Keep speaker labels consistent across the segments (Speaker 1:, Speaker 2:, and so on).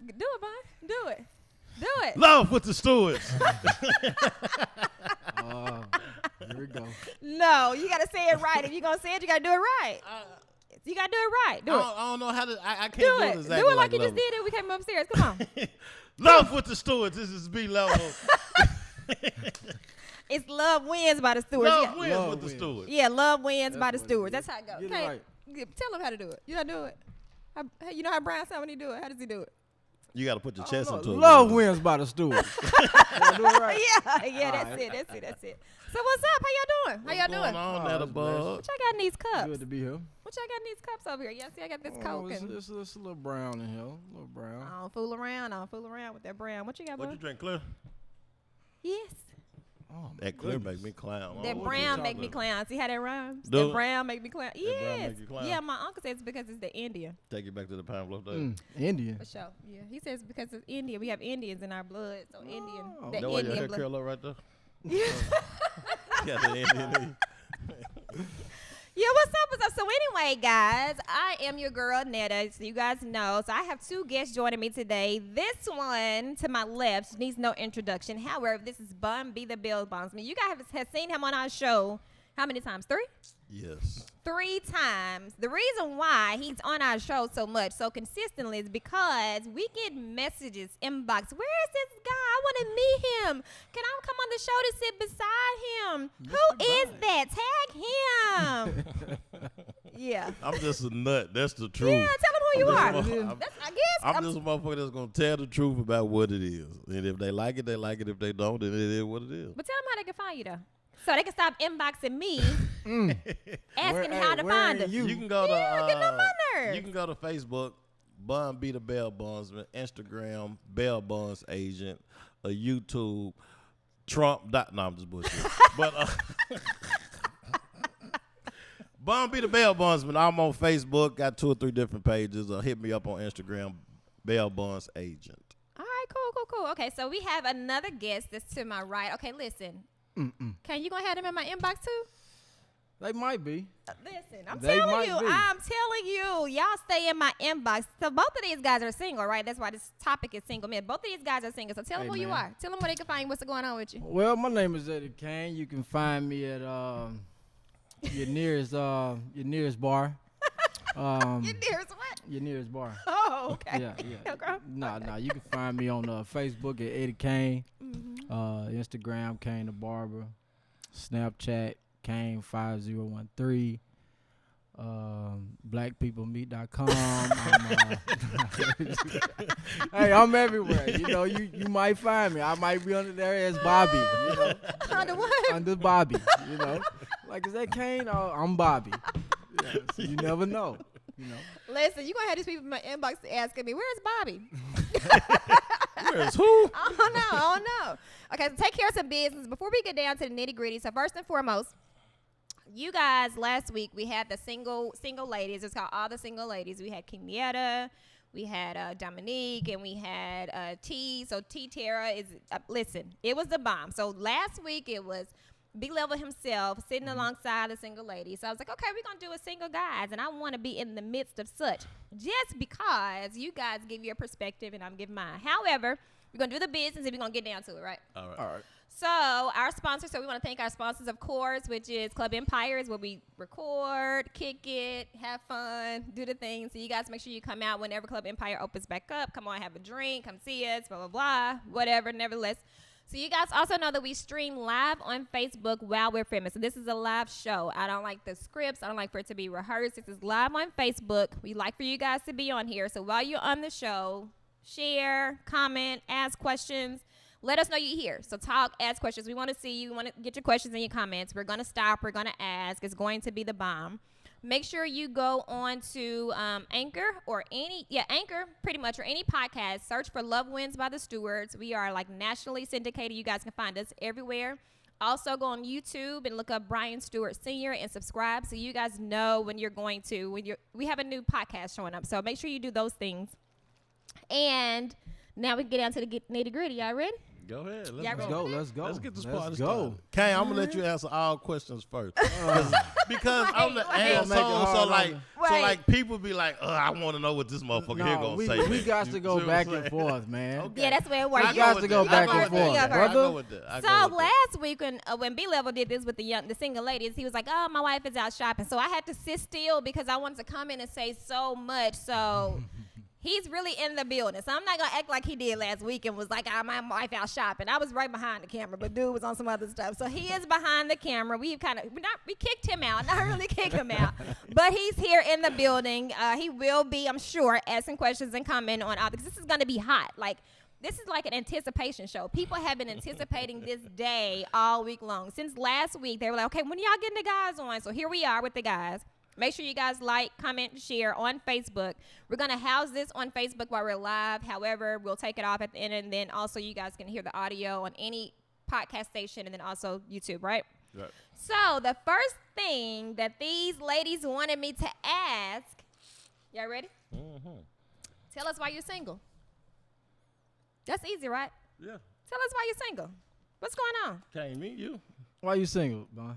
Speaker 1: Do it, Bun. Do it. Do it.
Speaker 2: Love with the stewards.
Speaker 3: Here we go.
Speaker 1: No, you got to say it right. If you're going to say it, you got to do it right. You got to do it right. Do it.
Speaker 2: I don't know how to. I can't
Speaker 1: Do
Speaker 2: do
Speaker 1: it.
Speaker 2: it exactly
Speaker 1: Do it like you
Speaker 2: love
Speaker 1: just did it. We came upstairs. Come on.
Speaker 2: Love with the stewards. This is B level.
Speaker 1: It's Love Wins by the Stewards.
Speaker 2: Love
Speaker 1: Yeah.
Speaker 2: wins
Speaker 3: Love
Speaker 2: with the
Speaker 3: wins.
Speaker 2: stewards.
Speaker 1: Yeah, Love Wins by the
Speaker 3: what it
Speaker 1: Stewards.
Speaker 3: is.
Speaker 1: That's how it goes.
Speaker 3: Get it
Speaker 1: Okay.
Speaker 3: right.
Speaker 1: Tell him how to do it. You know how to do it. You know how Brian sound when he do it? How does he do it?
Speaker 2: You got to put your chest into it.
Speaker 3: Love wins by the stewards. Do it right.
Speaker 1: Yeah, that's it. So what's up? How y'all doing? How y'all doing?
Speaker 2: On,
Speaker 3: Oh,
Speaker 2: Netta
Speaker 3: that's
Speaker 2: bug.
Speaker 1: What y'all got in these cups?
Speaker 3: Good to be here.
Speaker 1: What y'all got in these cups over here? Yeah, see, I got this
Speaker 3: Oh,
Speaker 1: Coke.
Speaker 3: it's,
Speaker 1: And
Speaker 3: it's, it's a little brown in here. A little brown.
Speaker 1: I don't fool around. with that brown. What you got,
Speaker 2: What
Speaker 1: bud?
Speaker 2: you drink, Clear?
Speaker 1: Yes.
Speaker 3: Oh,
Speaker 2: That Clear
Speaker 3: goodness.
Speaker 2: make me clown.
Speaker 1: That
Speaker 2: Oh,
Speaker 1: brown make me clown. See how that rhymes?
Speaker 2: Do
Speaker 1: That
Speaker 2: it.
Speaker 1: brown make me clown.
Speaker 2: brown
Speaker 1: Yes.
Speaker 2: make you clown?
Speaker 1: Yeah, my uncle says it's because it's the Indian.
Speaker 2: Take it back to the Pine Bluff Day.
Speaker 3: Indian.
Speaker 1: For sure. Yeah. He says because it's Indian. We have Indians in our blood. So Indian. The
Speaker 2: That why your
Speaker 1: Indian
Speaker 2: hair
Speaker 1: blood.
Speaker 2: curl up right there? Got the Indian.
Speaker 1: Yeah, what's up? So anyway, guys, I am your girl, Netta, so you guys know. So I have two guests joining me today. This one to my left needs no introduction. However, this is Bun B, the Bill Bondsman. You guys have seen him on our show how many times? 3?
Speaker 2: Yes.
Speaker 1: 3 times. The reason why he's on our show so much, so consistently, is because we get messages, inbox. Where is this guy? I want to meet him. Can I come on the show to sit beside him? Who is that? Tag him. Yeah.
Speaker 2: I'm just a nut. That's the truth.
Speaker 1: Yeah, tell them who you are.
Speaker 2: I'm-
Speaker 1: That's, I guess.
Speaker 2: I'm just a motherfucker that's going to tell the truth about what it is. And if they like it, they like it. If they don't, then it is what it is.
Speaker 1: But tell them how they can find you, though. So they can stop inboxing me, asking how to
Speaker 3: where
Speaker 1: find
Speaker 3: are
Speaker 1: them.
Speaker 3: you?
Speaker 2: You can go to
Speaker 1: getting on my nerves.
Speaker 2: you can go to Facebook, Bun B the Bell Bondsman, Instagram, Bell Bonds Agent, YouTube, Trump. No, I'm just bullshit. But Bun B the Bell Bondsman. I'm on Facebook. Got 2 or 3 different pages. Hit me up on Instagram, Bell Bonds Agent.
Speaker 1: All right, cool. Okay, so we have another guest that's to my right. Okay, listen. Can you gonna have them in my inbox too?
Speaker 3: They might be.
Speaker 1: Listen, I'm
Speaker 3: They
Speaker 1: telling
Speaker 3: might
Speaker 1: you,
Speaker 3: be.
Speaker 1: y'all stay in my inbox. So both of these guys are single, right? That's why this topic is single men. Both of these guys are single. So tell them
Speaker 3: Hey,
Speaker 1: who you
Speaker 3: man.
Speaker 1: are. Tell them where they can find you. What's going on with you?
Speaker 3: Well, my name is Eddie Kane. You can find me at your nearest bar.
Speaker 1: Your dearest what?
Speaker 3: Your nearest bar.
Speaker 1: Oh, okay.
Speaker 3: Yeah.
Speaker 1: Okay.
Speaker 3: Nah. You can find me on Facebook at Eddie Kane, Instagram Kane the Barber, Snapchat Kane 5013, blackpeoplemeet.com. Hey, I'm everywhere. You know, you might find me. I might be under there as Bobby. You know,
Speaker 1: Under what?
Speaker 3: under Bobby. You know, like is that Kane? Oh, I'm Bobby. Yeah, so you never know. You know.
Speaker 1: Listen, you gonna have these people in my inbox asking me, where's Bobby?
Speaker 2: Where's who?
Speaker 1: I don't know. Okay, so take care of some business before we get down to the nitty gritty. So first and foremost, you guys, last week we had the single ladies. It's called All the Single Ladies. We had Netta, we had Dominique, and we had T. So T Tara is listen. It was the bomb. So last week it was B-Level himself sitting alongside the single ladies. So I was like, okay, we're going to do a single guys, and I want to be in the midst of such just because you guys give your perspective and I'm giving mine. However, we're going to do the business and we're going to get down to it, right?
Speaker 2: All right.
Speaker 3: All right.
Speaker 1: So our sponsors, so we want to thank our sponsors, of course, which is Club Empires, where we record, kick it, have fun, do the things. So you guys make sure you come out whenever Club Empire opens back up. Come on, have a drink, come see us, blah, blah, blah, whatever, nevertheless. So you guys also know that we stream live on Facebook while we're filming. So this is a live show. I don't like the scripts. I don't like for it to be rehearsed. This is live on Facebook. We like for you guys to be on here. So while you're on the show, share, comment, ask questions. Let us know you're here. So talk, ask questions. We want to see you. We want to get your questions and your comments. We're going to stop. We're going to ask. It's going to be the bomb. Make sure you go on to Anchor or Anchor pretty much, or any podcast. Search for Love Wins by the Stewards. We are like nationally syndicated. You guys can find us everywhere. Also go on YouTube and look up Brian Stewart Sr. and subscribe so you guys know when you're going to, we have a new podcast showing up. So make sure you do those things. And now we can get down to the nitty gritty. Y'all ready?
Speaker 2: Go ahead.
Speaker 1: Yeah,
Speaker 3: Let's go. Let's go.
Speaker 2: Let's get this
Speaker 3: Let's
Speaker 2: party
Speaker 3: go.
Speaker 2: started. Kane, I'm gonna let you answer all questions first. Because I'm the
Speaker 1: wait.
Speaker 2: asshole. So
Speaker 1: Wait.
Speaker 2: like people be like, I want to know what this motherfucker here gonna say.
Speaker 3: We got to go
Speaker 2: See what
Speaker 3: back
Speaker 2: I'm
Speaker 3: and
Speaker 2: saying?
Speaker 3: forth, man.
Speaker 2: Okay.
Speaker 1: Yeah, that's where it works.
Speaker 3: I got to go back and forth,
Speaker 2: I
Speaker 3: brother.
Speaker 2: go with that.
Speaker 1: So last week when B Level did this with the single ladies, he was like, "Oh, my wife is out shopping," so I had to sit still because I wanted to come in and say so much. So he's really in the building. So I'm not gonna act like he did last week and was like, my wife out shopping. I was right behind the camera, but dude was on some other stuff. So he is behind the camera. We kicked him out. Not really kick him out, but he's here in the building. He will be, I'm sure, asking questions and commenting on all because this is gonna be hot. Like. This is like an anticipation show. People have been anticipating this day all week long. Since last week, they were like, okay, when are y'all getting the guys on? So here we are with the guys. Make sure you guys like, comment, share on Facebook. We're going to house this on Facebook while we're live. However, we'll take it off at the end, and then also you guys can hear the audio on any podcast station and then also YouTube, right?
Speaker 2: Right.
Speaker 1: So the first thing that these ladies wanted me to ask, y'all ready?
Speaker 2: Mm-hmm.
Speaker 1: Tell us why you're single. That's easy, right?
Speaker 2: Yeah.
Speaker 1: Tell us why you're single. What's going on?
Speaker 2: Kane, me, you.
Speaker 3: Why you single, man?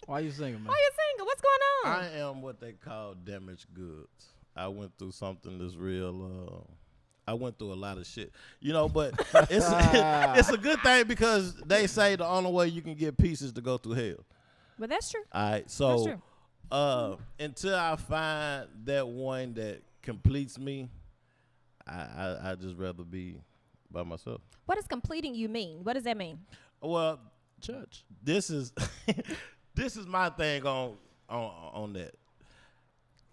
Speaker 3: Why you single, man?
Speaker 1: Why you single? What's going on?
Speaker 2: I am what they call damaged goods. I went through something that's real. I went through a lot of shit, but it's a good thing because they say the only way you can get peace is to go through hell.
Speaker 1: But that's true.
Speaker 2: All right,
Speaker 1: That's
Speaker 2: so
Speaker 1: true.
Speaker 2: until I find that one that completes me, I just rather be by myself.
Speaker 1: What does completing you mean? What does that mean?
Speaker 2: Well,
Speaker 3: Church.
Speaker 2: this is this is my thing on that.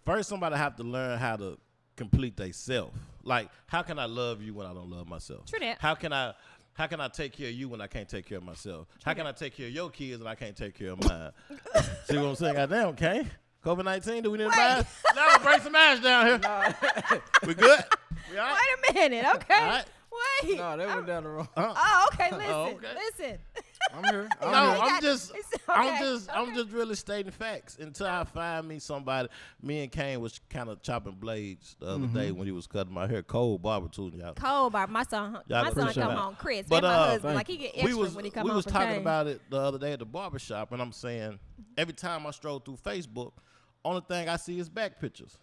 Speaker 2: First, somebody have to learn how to complete themselves. Like, how can I love you when I don't love myself?
Speaker 1: True that.
Speaker 2: How can I take care of you when I can't take care of myself? How can I take care of your kids when I can't take care of mine? See what I'm saying? Goddamn, okay. COVID-19, do we need a mask? Now break some ash down here. We good? We all right?
Speaker 1: Wait a minute. Okay.
Speaker 2: All right.
Speaker 1: Wait.
Speaker 3: No, they went down the wrong.
Speaker 1: Oh, okay. Listen.
Speaker 2: okay.
Speaker 1: Listen.
Speaker 3: I'm here.
Speaker 2: No, I'm just really stating facts until I find me somebody. Me and Kane was kind of chopping blades the other day when he was cutting my hair. Cold barbecue, y'all.
Speaker 1: Cold bar. My son come home. Chris.
Speaker 2: But,
Speaker 1: and my husband. Like, he get extra
Speaker 2: we
Speaker 1: when he come home.
Speaker 2: We was
Speaker 1: from
Speaker 2: talking
Speaker 1: Kane.
Speaker 2: about it the other day at the barbershop, and I'm saying every time I stroll through Facebook, only thing I see is back pictures.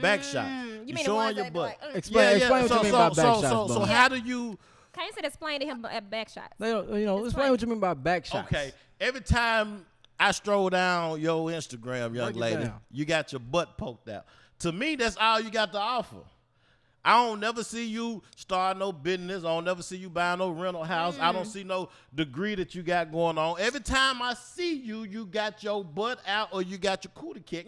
Speaker 2: Back shots.
Speaker 1: You mean the
Speaker 2: showing
Speaker 1: ones
Speaker 2: your
Speaker 1: that be
Speaker 2: butt.
Speaker 1: like,
Speaker 3: Explain what you mean by back shots,
Speaker 2: So
Speaker 3: bro.
Speaker 2: how do you...
Speaker 1: Kane said explain to him at back shots.
Speaker 3: Explain what you mean by back shots.
Speaker 2: Okay, every time I stroll down your Instagram, young
Speaker 3: Break it
Speaker 2: lady,
Speaker 3: down.
Speaker 2: you got your butt poked out. To me, that's all you got to offer. I don't never see you start no business. I don't never see you buying no rental house. I don't see no degree that you got going on. Every time I see you, you got your butt out or you got your cootie kick.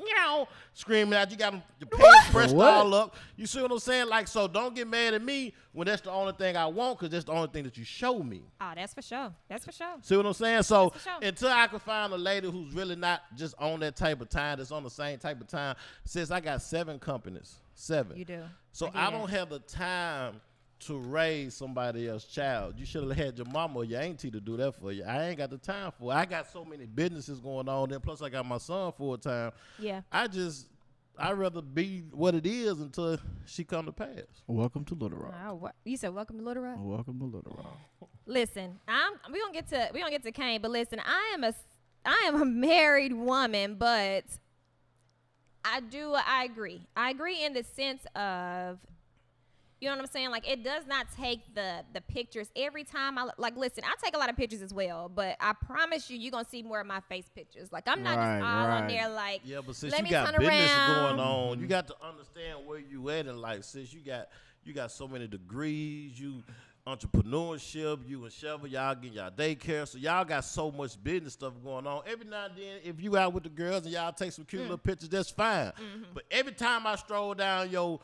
Speaker 2: Screaming out. You got your pants pressed
Speaker 3: What?
Speaker 2: all up. You see what I'm saying? Like, so don't get mad at me when that's the only thing I want because that's the only thing that you show me.
Speaker 1: Oh, that's for sure. That's for sure.
Speaker 2: See what I'm saying? So
Speaker 1: That's for sure.
Speaker 2: until I can find a lady who's really not just on that type of time, that's on the same type of time, since I got 7 companies. 7.
Speaker 1: You do.
Speaker 2: So
Speaker 1: get
Speaker 2: I
Speaker 1: it.
Speaker 2: don't have the time to raise somebody else's child. You should have had your mama or your auntie to do that for you. I ain't got the time for it. I got so many businesses going on. Then plus I got my son full time.
Speaker 1: Yeah.
Speaker 2: I'd rather be what it is until she come to pass.
Speaker 3: Welcome to Little Rock.
Speaker 1: Oh, you said welcome to Little Rock.
Speaker 3: Welcome to Little Rock.
Speaker 1: Listen, we gonna get to Kane, but listen, I am a married woman, but I agree. I agree in the sense of, you know what I'm saying? Like, it does not take the pictures every time listen, I take a lot of pictures as well, but I promise you're going to see more of my face pictures. Like, I'm not just all on there like,
Speaker 2: yeah, but since
Speaker 1: let
Speaker 2: you
Speaker 1: me
Speaker 2: got
Speaker 1: turn
Speaker 2: business
Speaker 1: around.
Speaker 2: going on, you got to understand where you at in life. Since you got so many degrees, you entrepreneurship, you and Chevy, y'all getting y'all daycare, so y'all got so much business stuff going on. Every now and then, if you out with the girls and y'all take some cute little pictures, that's fine. But every time I stroll down your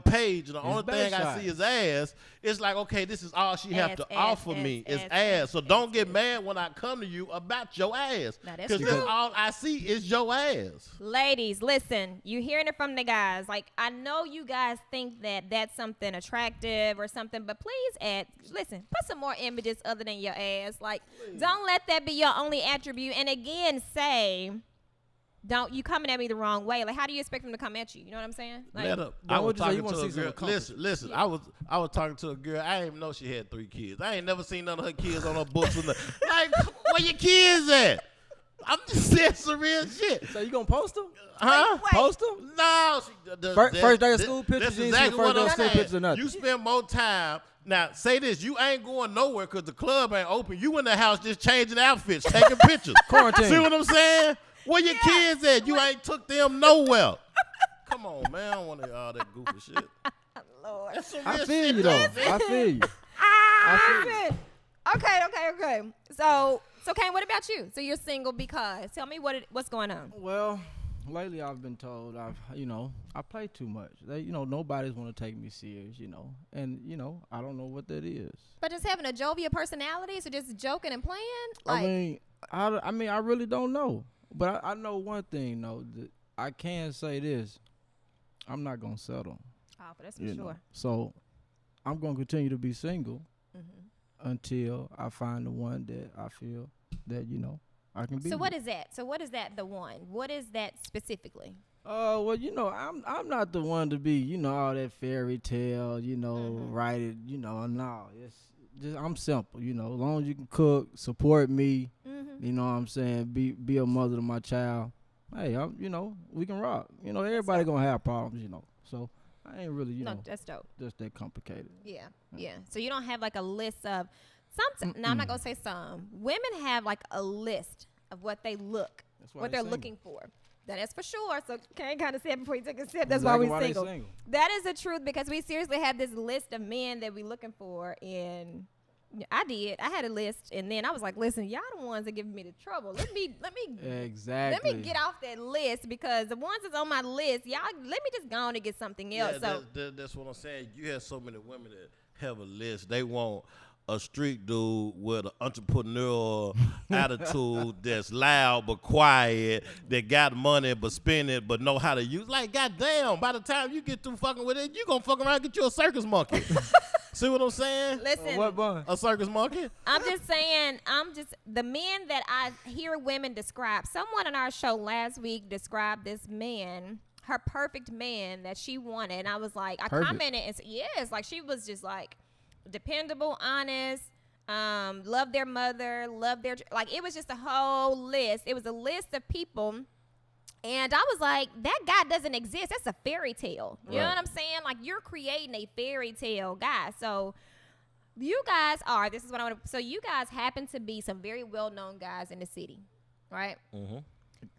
Speaker 2: page and the only thing I see is ass, it's like, okay, this is all she have to offer me is ass. So don't get mad when I come to you about your ass,
Speaker 1: Now, that's
Speaker 2: because
Speaker 1: true.
Speaker 2: that's all I see is your ass.
Speaker 1: Ladies, listen, you hearing it from the guys. Like, I know you guys think that that's something attractive or something, but please listen, put some more images other than your ass. Like, don't let that be your only attribute. And again, say, you coming at me the wrong way. Like, how do you expect them to come at you? You know what I'm saying? Like,
Speaker 2: Netta,
Speaker 3: But
Speaker 2: I
Speaker 3: what
Speaker 2: was
Speaker 3: you say, you
Speaker 2: talking
Speaker 3: wanna
Speaker 2: to a
Speaker 3: see some
Speaker 2: girl.
Speaker 3: accomplishment.
Speaker 2: Listen.
Speaker 1: Yeah.
Speaker 2: I was talking to a girl. I didn't know she had 3 kids. I ain't never seen none of her kids on her books. Or nothing. Like, where your kids at? I'm just saying some real shit.
Speaker 3: So you gonna post them?
Speaker 2: Huh?
Speaker 1: Wait.
Speaker 3: Post them?
Speaker 2: No.
Speaker 3: First day of school pictures,
Speaker 2: That's
Speaker 3: you ain't see
Speaker 2: exactly
Speaker 3: the first
Speaker 2: what
Speaker 3: day
Speaker 2: I'm
Speaker 3: of school
Speaker 2: saying.
Speaker 3: pictures or nothing.
Speaker 2: You spend more time. Now, say this. You ain't going nowhere because the club ain't open. You in the house just changing outfits, taking pictures.
Speaker 3: Quarantine.
Speaker 2: See what I'm saying? Where your kids at? You ain't took them nowhere. Come on, man. I don't want to hear all that goofy shit.
Speaker 1: Lord.
Speaker 2: That's some
Speaker 3: I
Speaker 2: real
Speaker 3: feel
Speaker 2: shit,
Speaker 3: you though.
Speaker 2: man.
Speaker 3: I feel you.
Speaker 1: Listen. Okay. So Kane, what about you? So you're single because tell me what's going on.
Speaker 3: Well, lately I've been told I play too much. Nobody's want to take me serious, and I don't know what that is.
Speaker 1: But just having a jovial personality, so just joking and playing.
Speaker 3: I mean, I really don't know. But I know one thing, though. That I can say this: I'm not gonna settle.
Speaker 1: Oh, but that's for sure.
Speaker 3: So I'm gonna continue to be single until I find the one that I feel that I can be.
Speaker 1: So
Speaker 3: with.
Speaker 1: what is that? So what is that? The one? What is that specifically?
Speaker 3: Well, I'm not the one to be, all that fairy tale, write it, no. It's just I'm simple, as long as you can cook, support me, you know what I'm saying, be a mother to my child. Hey, we can rock. Everybody gonna have problems, So I ain't really,
Speaker 1: No, that's dope.
Speaker 3: just that complicated.
Speaker 1: Yeah. So you don't have like a list of some. No, I'm not gonna say some. Women have like a list of what they look,
Speaker 3: That's why
Speaker 1: what
Speaker 3: they
Speaker 1: they're
Speaker 3: single.
Speaker 1: looking for. That is for sure. So Kane kind of said before you took a sip. That's
Speaker 3: Exactly
Speaker 1: why
Speaker 3: why
Speaker 1: we're
Speaker 3: they
Speaker 1: single.
Speaker 3: single.
Speaker 1: That is the truth because we seriously have this list of men that we looking for. And I had a list, and then I was like, listen, y'all the ones that giving me the trouble. Let me
Speaker 3: Exactly.
Speaker 1: Let me get off that list because the ones that's on my list, y'all, let me just go on and get something else.
Speaker 2: Yeah, that's what I'm saying. You have so many women that have a list. They want a street dude with an entrepreneurial attitude that's loud but quiet, that got money but spend it but know how to use. Like, goddamn, by the time you get through fucking with it, you gonna fuck around and get you a circus monkey. See what I'm saying?
Speaker 1: Listen,
Speaker 3: What bun?
Speaker 2: A circus monkey?
Speaker 1: I'm just saying, the men that I hear women describe. Someone on our show last week described this man, her perfect man that she wanted. And I was like, I commented and said, yes, like she was just like dependable, honest, love their mother, like it was just a whole list. It was a list of people. And I was like, that guy doesn't exist. That's a fairy tale. You know what I'm saying? Like, you're creating a fairy tale guy. So you guys so you guys happen to be some very well-known guys in the city, right?
Speaker 2: Mm-hmm.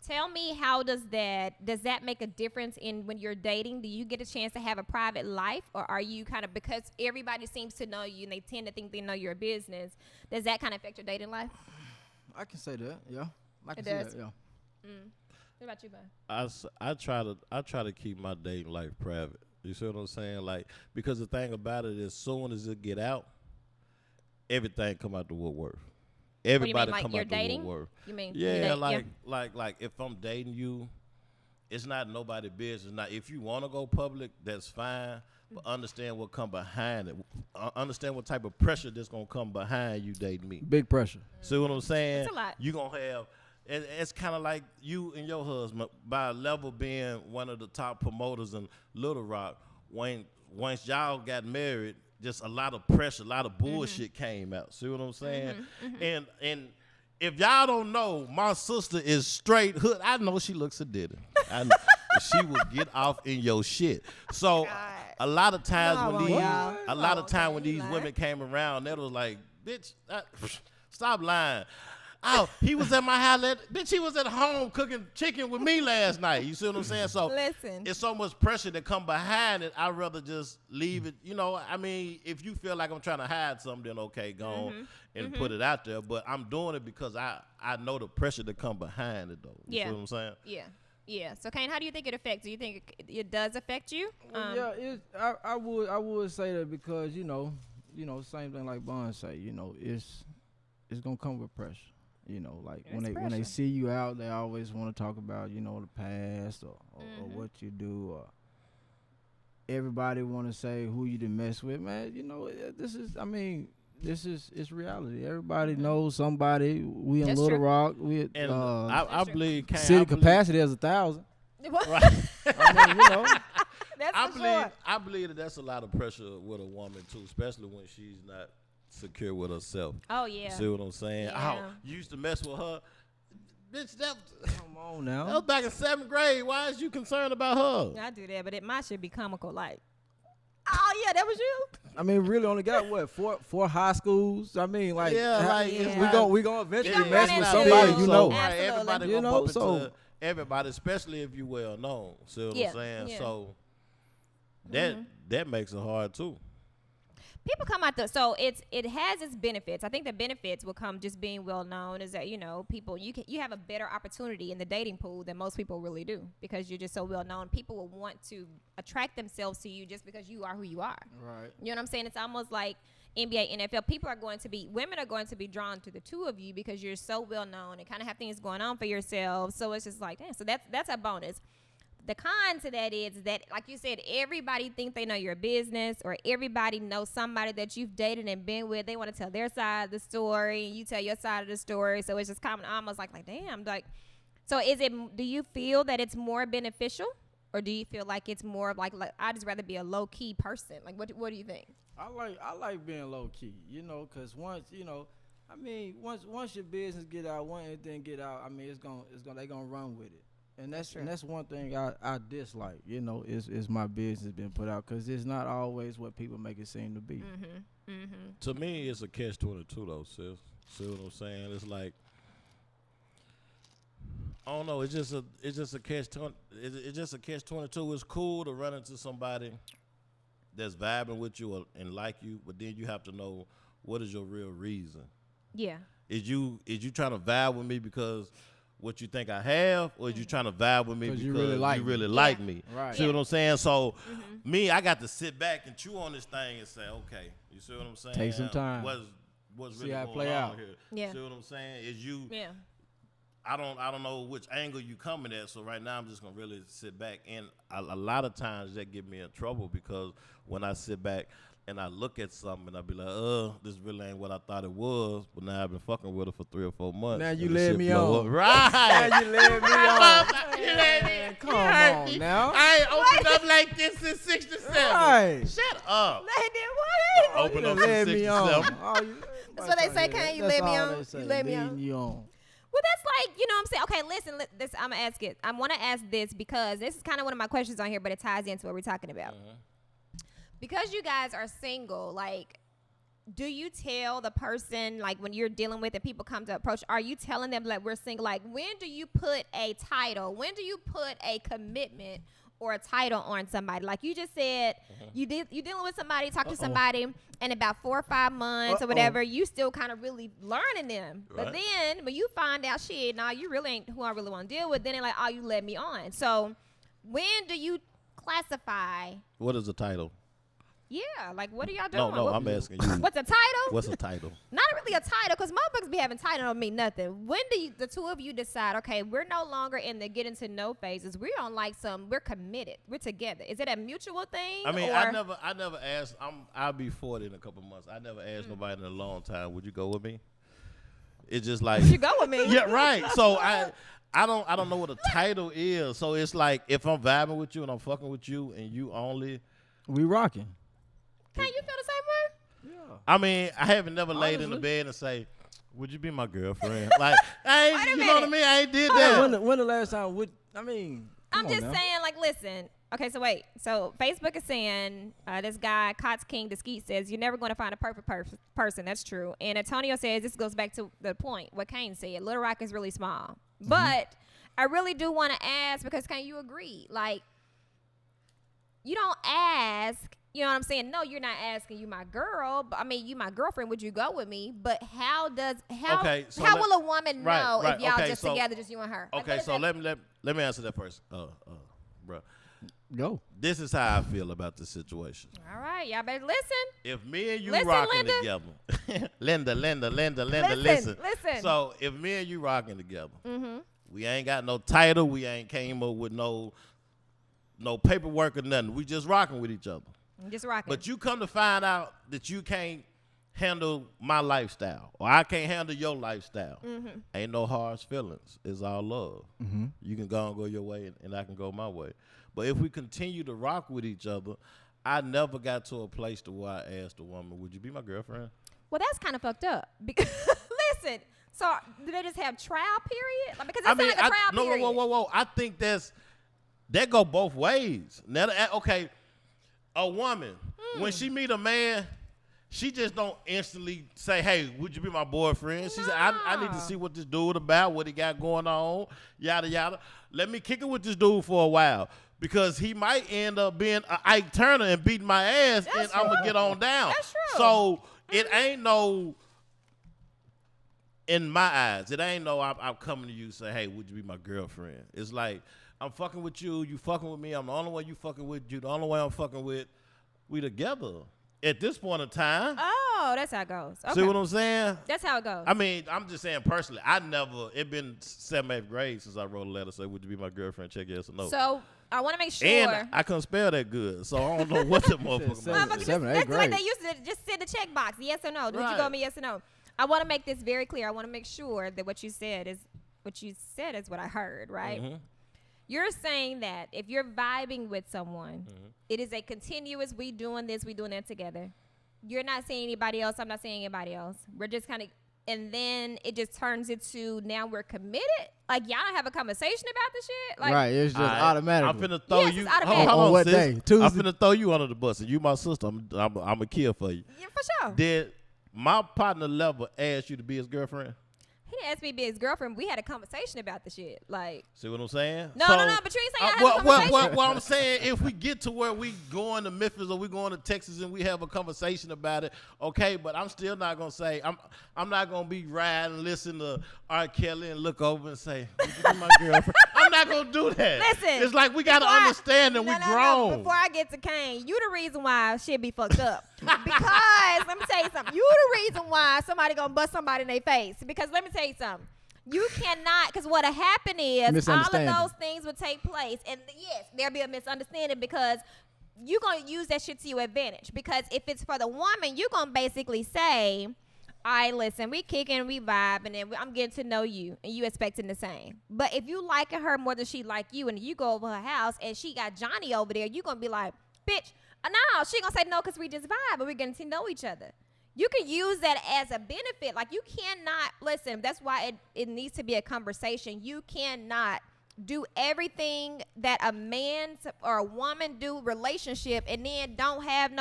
Speaker 1: Tell me, does that make a difference in when you're dating? Do you get a chance to have a private life, or are you kind of, because everybody seems to know you and they tend to think they know your business, does that kind of affect your dating life?
Speaker 3: I can say that, yeah. I can
Speaker 1: It
Speaker 3: see
Speaker 1: does.
Speaker 3: that, yeah.
Speaker 1: What about you, bud?
Speaker 2: I try to keep my dating life private. You see what I'm saying? Like, because the thing about it is, soon as it get out, everything come out the woodwork. Everybody
Speaker 1: like
Speaker 2: come
Speaker 1: you're
Speaker 2: out the
Speaker 1: dating?
Speaker 2: woodwork.
Speaker 1: You mean
Speaker 2: Yeah, like if I'm dating you, it's not nobody business. Now, if you want to go public, that's fine. But understand what come behind it. Understand what type of pressure that's gonna come behind you dating me.
Speaker 3: Big pressure.
Speaker 2: See what I'm saying?
Speaker 1: It's a lot.
Speaker 2: You gonna have. It's kind of like you and your husband, by level being one of the top promoters in Little Rock. Once y'all got married, just a lot of pressure, a lot of bullshit came out. See what I'm saying? And if y'all don't know, my sister is straight hood. I know she looks a ditty. I know she will get off in your shit. So a lot of times when these women came around, that was like, bitch, stop lying. Oh, he was at my house. Bitch, he was at home cooking chicken with me last night. You see what I'm saying? So
Speaker 1: Listen.
Speaker 2: It's so much pressure that come behind it. I'd rather just leave it. I mean, if you feel like I'm trying to hide something, then okay, go on and put it out there. But I'm doing it because I know the pressure that come behind it, though. You see what I'm saying?
Speaker 1: Yeah. So, Kane, how do you think it affects? Do you think it does affect you?
Speaker 3: I would say that because same thing like Bun say. It's gonna come with pressure. Like when they see you out, they always want to talk about the past or what you do. Or everybody want to say who you done mess with, man. This is it's reality. Everybody knows somebody. We in
Speaker 1: That's
Speaker 3: Little
Speaker 1: true.
Speaker 3: Rock. We
Speaker 2: And I believe
Speaker 3: city capacity is 1,000.
Speaker 2: Right.
Speaker 3: I mean, you know.
Speaker 1: That's
Speaker 2: I
Speaker 1: for
Speaker 2: believe
Speaker 1: sure.
Speaker 2: I believe that that's a lot of pressure with a woman too, especially when she's not secure with herself.
Speaker 1: Oh yeah.
Speaker 2: See what I'm saying?
Speaker 1: Yeah.
Speaker 2: Oh, you used to mess with her, bitch. That
Speaker 3: Come on
Speaker 2: was
Speaker 3: now.
Speaker 2: back in 7th grade. Why is you concerned about her?
Speaker 1: I do that, but my shit be comical. Like, oh yeah, that was you.
Speaker 3: I mean, really only got what four high schools. I mean, like,
Speaker 2: Yeah, like,
Speaker 1: it's
Speaker 3: we
Speaker 1: like-
Speaker 3: gon' we gonna eventually
Speaker 1: gonna
Speaker 3: mess
Speaker 1: run
Speaker 3: with
Speaker 1: into
Speaker 3: somebody,
Speaker 1: it.
Speaker 3: you know.
Speaker 2: Right,
Speaker 1: Absolutely.
Speaker 2: everybody
Speaker 3: You
Speaker 2: gonna
Speaker 3: know,
Speaker 2: bump
Speaker 3: so-
Speaker 2: into everybody, especially if you well known. See what
Speaker 1: Yeah,
Speaker 2: I'm saying?
Speaker 1: yeah.
Speaker 2: So that makes it hard too.
Speaker 1: People come out so it has its benefits. I think the benefits will come just being well known is that people you have a better opportunity in the dating pool than most people really do because you're just so well known. People will want to attract themselves to you just because you are who you are.
Speaker 3: Right.
Speaker 1: You know what I'm saying? It's almost like NBA, NFL. Women are going to be drawn to the two of you because you're so well known and kind of have things going on for yourselves. So it's just like, damn. So that's a bonus. The con to that is that, like you said, everybody think they know your business or everybody knows somebody that you've dated and been with. They want to tell their side of the story and you tell your side of the story. So it's just common, almost like damn. Like, so do you feel that it's more beneficial or do you feel like it's more of like I'd just rather be a low key person? Like, what do you think?
Speaker 3: I like being low key, because once once your business get out, once anything get out, I mean they gonna run with it. And that's one thing I dislike, is my business being put out because it's not always what people make it seem to be.
Speaker 1: Mm-hmm. Mm-hmm.
Speaker 2: To me, it's a catch-22 though, sis. See what I'm saying? It's like, I don't know. It's just a catch-22. It's just a catch-22. It's cool to run into somebody that's vibing with you and like you, but then you have to know what is your real reason.
Speaker 1: Yeah.
Speaker 2: Is you trying to vibe with me because what you think I have, or is you trying to vibe with me because you really like me?
Speaker 3: Right.
Speaker 2: See what I'm saying? So, me, I got to sit back and chew on this thing and say, okay, you see what I'm saying?
Speaker 3: Take some time.
Speaker 2: What's
Speaker 3: See
Speaker 2: really
Speaker 3: how it
Speaker 2: going
Speaker 3: play
Speaker 2: on
Speaker 3: out.
Speaker 2: here?
Speaker 1: Yeah.
Speaker 2: See what I'm saying? Is you?
Speaker 1: Yeah.
Speaker 2: I don't know which angle you coming at. So right now, I'm just gonna really sit back, and a lot of times that get me in trouble because when I sit back and I look at something and I be like, this really ain't what I thought it was. But now I've been fucking with her for 3 or 4 months.
Speaker 3: Now you
Speaker 2: and the
Speaker 3: led
Speaker 2: shit
Speaker 3: me
Speaker 2: blow
Speaker 3: on.
Speaker 2: up. Right.
Speaker 3: Now you led me on.
Speaker 2: You led me.
Speaker 3: Man, come
Speaker 2: You heard
Speaker 3: on
Speaker 2: me.
Speaker 3: now.
Speaker 2: I ain't opened up like this since 67.
Speaker 3: Right.
Speaker 2: Shut up.
Speaker 1: They did what?
Speaker 2: Open
Speaker 3: You
Speaker 2: up
Speaker 3: done
Speaker 2: since
Speaker 3: led me
Speaker 2: 67.
Speaker 3: on.
Speaker 1: That's what they say, Kanye, you led me on.
Speaker 3: That's all
Speaker 1: You
Speaker 3: they
Speaker 1: led me
Speaker 3: say,
Speaker 1: on.
Speaker 3: leading you on.
Speaker 1: Well, that's like, you know what I'm saying? Okay, listen, this, I'm going to ask it. I want to ask this because this is kind of one of my questions on here, but it ties into what we're talking about. Because you guys are single, like, do you tell the person, like, when you're dealing with and people come to approach, are you telling them, like, we're single? Like, when do you put a title? When do you put a commitment or a title on somebody? Like you just said, you dealing with somebody, talk to somebody, and about 4 or 5 months or whatever, you still kind of really learning them.
Speaker 2: Right.
Speaker 1: But then when you find out, shit, nah, you really ain't who I really want to deal with, then they're like, oh, you let me on. So when do you classify?
Speaker 2: What is the title?
Speaker 1: Yeah, like what are y'all doing?
Speaker 2: No, I'm asking you.
Speaker 1: What's a title?
Speaker 2: What's a title?
Speaker 1: Not really a title, because motherfuckers be having title don't mean nothing. When do the two of you decide, okay, we're no longer in the getting to know phases. We're on like we're committed. We're together. Is it a mutual thing?
Speaker 2: I mean,
Speaker 1: or?
Speaker 2: I never asked. I'll be 40 in a couple months. I never asked nobody in a long time, would you go with me? It's just like
Speaker 1: You go with me.
Speaker 2: yeah, right. So I don't know what a title is. So it's like if I'm vibing with you and I'm fucking with you and you only.
Speaker 3: We rocking.
Speaker 1: Can you feel the same way?
Speaker 3: Yeah.
Speaker 2: I mean, I haven't never laid in the
Speaker 3: Honestly.
Speaker 2: bed and say, would you be my girlfriend? Like, I ain't,
Speaker 1: Wait a
Speaker 2: you know what I
Speaker 1: minute.
Speaker 2: mean? I ain't did that.
Speaker 3: When the last time I'm
Speaker 1: just saying, like, listen. Okay, so wait. So Facebook is saying this guy, Cots King Deskeet, says you're never going to find a perfect person. That's true. And Antonio says this goes back to the point what Kane said. Little Rock is really small. But I really do want to ask because Kane, you agree. Like, you don't ask. You know what I'm saying? No, you're not asking you my girl. But I mean, you my girlfriend. Would you go with me? But how
Speaker 2: Okay, so
Speaker 1: how will a woman
Speaker 2: right,
Speaker 1: know
Speaker 2: right,
Speaker 1: if y'all
Speaker 2: okay,
Speaker 1: just
Speaker 2: so-
Speaker 1: together, just you and her? Like,
Speaker 2: Okay,
Speaker 1: what is
Speaker 2: so
Speaker 1: that?
Speaker 2: let me answer that first. Bro.
Speaker 3: Go.
Speaker 2: This is how I feel about this situation.
Speaker 1: All right, y'all better listen.
Speaker 2: If me and you
Speaker 1: Listen,
Speaker 2: rocking
Speaker 1: Linda.
Speaker 2: together, Linda,
Speaker 1: Listen.
Speaker 2: So if me and you rocking together,
Speaker 1: Mm-hmm.
Speaker 2: we ain't got no title, we ain't came up with no paperwork or nothing. We just rocking with each other.
Speaker 1: I'm just rocking.
Speaker 2: But you come to find out that you can't handle my lifestyle, or I can't handle your lifestyle. Ain't no harsh feelings. It's all love. You can go and go your way, and I can go my way. But if we continue to rock with each other, I never got to a place to where I asked a woman, "Would you be my girlfriend?"
Speaker 1: Well, that's kind of fucked up. Because listen, so do they just have trial period? Like, because it's like a trial period.
Speaker 2: Whoa. I think that go both ways. Okay, a woman when she meet a man, she just don't instantly say, "Hey, would you be my boyfriend?" She said, "I need to see what this dude about, what he got going on, yada yada. Let me kick it with this dude for a while." Because he might end up being a Ike Turner and beating my ass, and I'm going to get on down.
Speaker 1: That's true.
Speaker 2: So it ain't no, in my eyes, it ain't no I'm coming to you and say, "Hey, would you be my girlfriend?" It's like, I'm fucking with you, you fucking with me, I'm the only one you fucking with, you the only one I'm fucking with. We together. At this point in time.
Speaker 1: Oh, that's how it goes. Okay.
Speaker 2: See what I'm saying?
Speaker 1: That's how it goes.
Speaker 2: I mean, I'm just saying personally, it been 7th, 8th grade since I wrote a letter saying, "Would you be my girlfriend?" Check yes or no.
Speaker 1: So I want to make sure.
Speaker 2: And I couldn't spell that good, so I don't know what the motherfucker
Speaker 3: Seven,
Speaker 2: is.
Speaker 3: 7th, 8th
Speaker 1: That's
Speaker 3: grade.
Speaker 1: like they used to just send the check box, yes or no. Would you go with me, yes or no? I want to make this very clear. I want to make sure that what you said is what I heard, right? You're saying that if you're vibing with someone, it is a continuous, we doing this, we doing that together. You're not seeing anybody else, I'm not seeing anybody else. We're just kind of, and then it just turns into now we're committed. Like, y'all don't have a conversation about the shit. Like,
Speaker 3: Right, it's just automatic.
Speaker 2: I'm finna throw
Speaker 1: Yes,
Speaker 2: you.
Speaker 1: it's automatic.
Speaker 2: Hold
Speaker 3: On what
Speaker 2: sis.
Speaker 3: day? Tuesday?
Speaker 2: I'm finna throw you under the bus, and you my sister. I'm a kill for you.
Speaker 1: yeah, for sure.
Speaker 2: Did my partner Level ask you to be his girlfriend?
Speaker 1: He didn't ask me to be his girlfriend. We had a conversation about the shit. Like,
Speaker 2: See what I'm saying?
Speaker 1: no, but you ain't saying y'all have a conversation.
Speaker 2: What I'm saying, if we get to where we going to Memphis or we going to Texas and we have a conversation about it, okay, but I'm still not gonna say I'm not gonna be riding, listen to R. Kelly and look over and say, "Would you be my girlfriend?" I'm not gonna do that.
Speaker 1: Listen,
Speaker 2: it's like we gotta understand that we grown.
Speaker 1: No. Before I get to Kane, you the reason why shit be fucked up. Because let me tell you something. You the reason why somebody gonna bust somebody in their face. Because let me tell you something. You cannot, because what'll happen is all of those things will take place. And yes, there'll be a misunderstanding because you're going to use that shit to your advantage. Because if it's for the woman, you're going to basically say, "All right, listen, we kicking, we vibing, and I'm getting to know you, and you expecting the same." But if you liking her more than she like you, and you go over her house, and she got Johnny over there, you're going to be like, "Bitch, no." She going to say no because we just vibe, and we're getting to know each other. You can use that as a benefit. Like, you cannot, listen, that's why it needs to be a conversation. You cannot do everything that a man or a woman do relationship and then don't have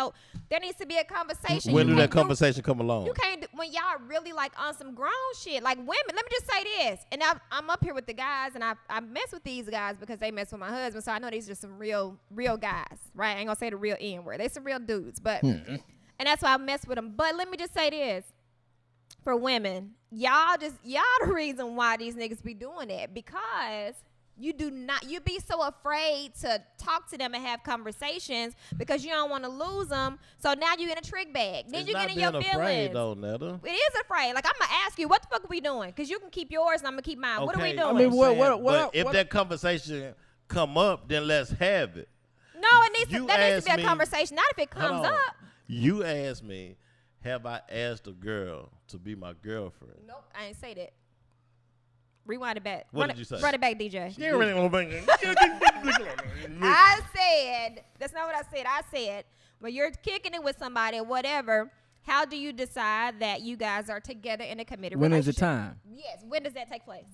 Speaker 1: there needs to be a conversation.
Speaker 2: When do that conversation come along?
Speaker 1: You can't, when y'all really like on some grown shit, like women, let me just say this. And I'm up here with the guys, and I mess with these guys because they mess with my husband. So I know these are some real guys, right? I ain't gonna say the real N word. They some real dudes, but... And that's why I mess with them. But let me just say this. For women, y'all the reason why these niggas be doing that. Because you be so afraid to talk to them and have conversations because you don't want to lose them. So now you in a trick bag. Then you get in your feelings.
Speaker 2: It's not being afraid though, Netta.
Speaker 1: It is afraid. Like, I'm going to ask you, what the fuck are we doing? Because you can keep yours and I'm going to keep mine.
Speaker 2: Okay.
Speaker 1: What are we doing?
Speaker 3: I mean,
Speaker 2: But if that conversation come up, then let's have it.
Speaker 1: No, it needs to be a conversation. Not if it comes up.
Speaker 2: You asked me, have I asked a girl to be my girlfriend?
Speaker 1: Nope, I ain't say that. Rewind it back.
Speaker 2: What did you say?
Speaker 1: Run it back, DJ.
Speaker 2: I
Speaker 1: I said, that's not what I said. I said, when you're kicking it with somebody or whatever, how do you decide that you guys are together in a committed
Speaker 3: When
Speaker 1: relationship?
Speaker 3: is the time?
Speaker 1: Yes, when does that take place?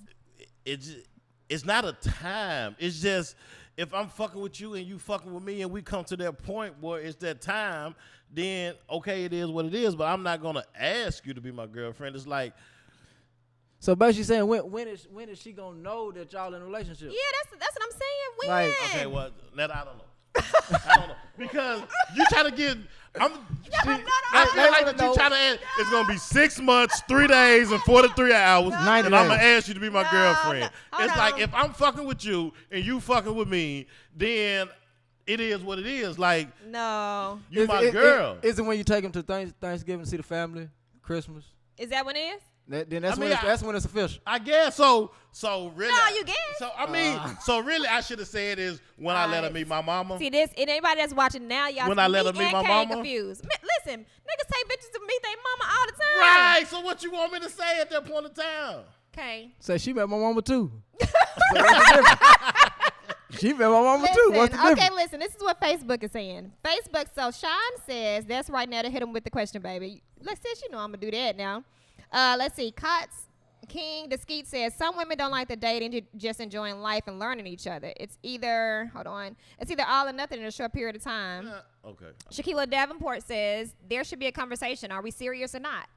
Speaker 2: It's not a time. It's just, if I'm fucking with you and you fucking with me and we come to that point where it's that time, then okay, it is what it is, but I'm not gonna ask you to be my girlfriend. It's like,
Speaker 3: so basically saying when is she gonna know that y'all in a relationship?
Speaker 1: Yeah, that's what I'm saying. When?
Speaker 3: Like,
Speaker 2: okay, well, Netta, I don't know. I don't know. Because you try to get, I feel like that you try to ask, it's going to be 6 months, 3 days, and 43 hours, and I'm going to ask you to be my girlfriend. It's like, if I'm fucking with you and you fucking with me, then it is what it is. Like,
Speaker 1: no.
Speaker 2: You my girl.
Speaker 3: Is it when you take them to Thanksgiving to see the family, Christmas?
Speaker 1: Is that what it is?
Speaker 3: That's when it's official.
Speaker 2: I guess so. So really,
Speaker 1: No, you guess.
Speaker 2: So I mean, so really, I should have said is when I let her meet my mama.
Speaker 1: See this, and anybody that's watching now, y'all.
Speaker 2: When I let her meet my mama?
Speaker 1: Confused. Listen, niggas take bitches to meet their mama all the time.
Speaker 2: Right. So what you want me to say at that point in time?
Speaker 1: Okay.
Speaker 3: Say she met my mama too. So what's the difference? She met my mama too. What's the difference?
Speaker 1: Okay, listen. This is what Facebook is saying. Facebook. So Sean says that's right now to hit him with the question, baby. Let's see. You know I'm gonna do that now. Let's see. Cots King the Skeet says some women don't like to date and just enjoying life and learning each other. It's either It's either all or nothing in a short period of time.
Speaker 2: Okay.
Speaker 1: Shaquila Davenport says there should be a conversation. Are we serious or not?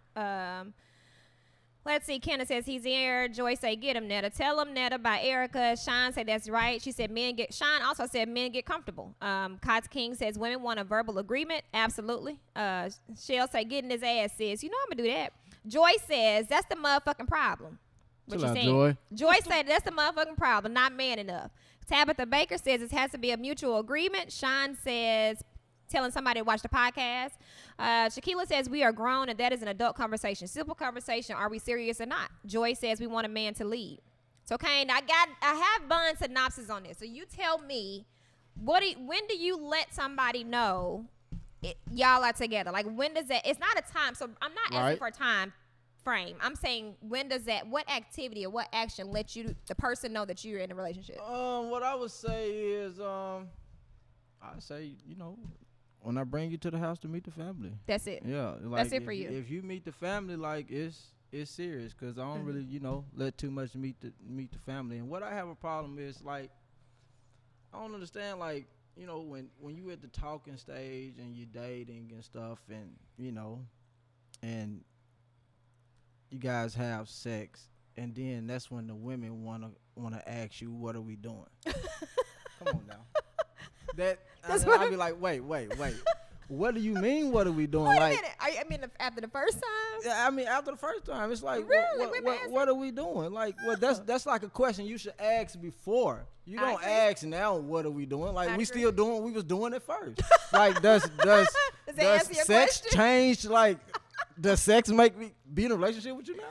Speaker 1: Let's see. Kenna says he's here. Joy say get him, Netta. Tell him, Netta, by Erica. Sean said that's right. She said Sean also said men get comfortable. Cots King says women want a verbal agreement. Absolutely. Shell say getting his ass says, you know I'm gonna do that. Joy says that's the motherfucking problem. What you saying?
Speaker 3: Joy.
Speaker 1: Joy said that's the motherfucking problem, not man enough. Tabitha Baker says it has to be a mutual agreement. Sean says telling somebody to watch the podcast. Shaquila says we are grown and that is an adult conversation. Simple conversation. Are we serious or not? Joy says we want a man to lead. So Kane, I have Bun synopsis on this. So you tell me, when do you let somebody know y'all are together? Like when does that? It's not a time. So I'm not asking for a time frame. I'm saying when does that? What activity or what action let the person know that you're in a relationship?
Speaker 3: What I would say is, I say when I bring you to the house to meet the family.
Speaker 1: That's it.
Speaker 3: Yeah,
Speaker 1: that's it for you.
Speaker 3: If you meet the family, like it's serious, because I don't really let too much meet the family. And what I have a problem is like I don't understand like when you at the talking stage and you dating and stuff and and you guys have sex and then that's when the women wanna ask you what are we doing. Come on now. I'd be like, wait. What do you mean? What are we doing?
Speaker 1: Wait a minute. I mean, after the first time.
Speaker 3: Yeah, I mean, after the first time, it's like,
Speaker 1: really?
Speaker 3: what are we doing? Like, that's like a question you should ask before. You don't ask now. What are we doing? Like, we still doing what we was doing at first. Like, does sex change? Like, does sex make me be in a relationship with you now?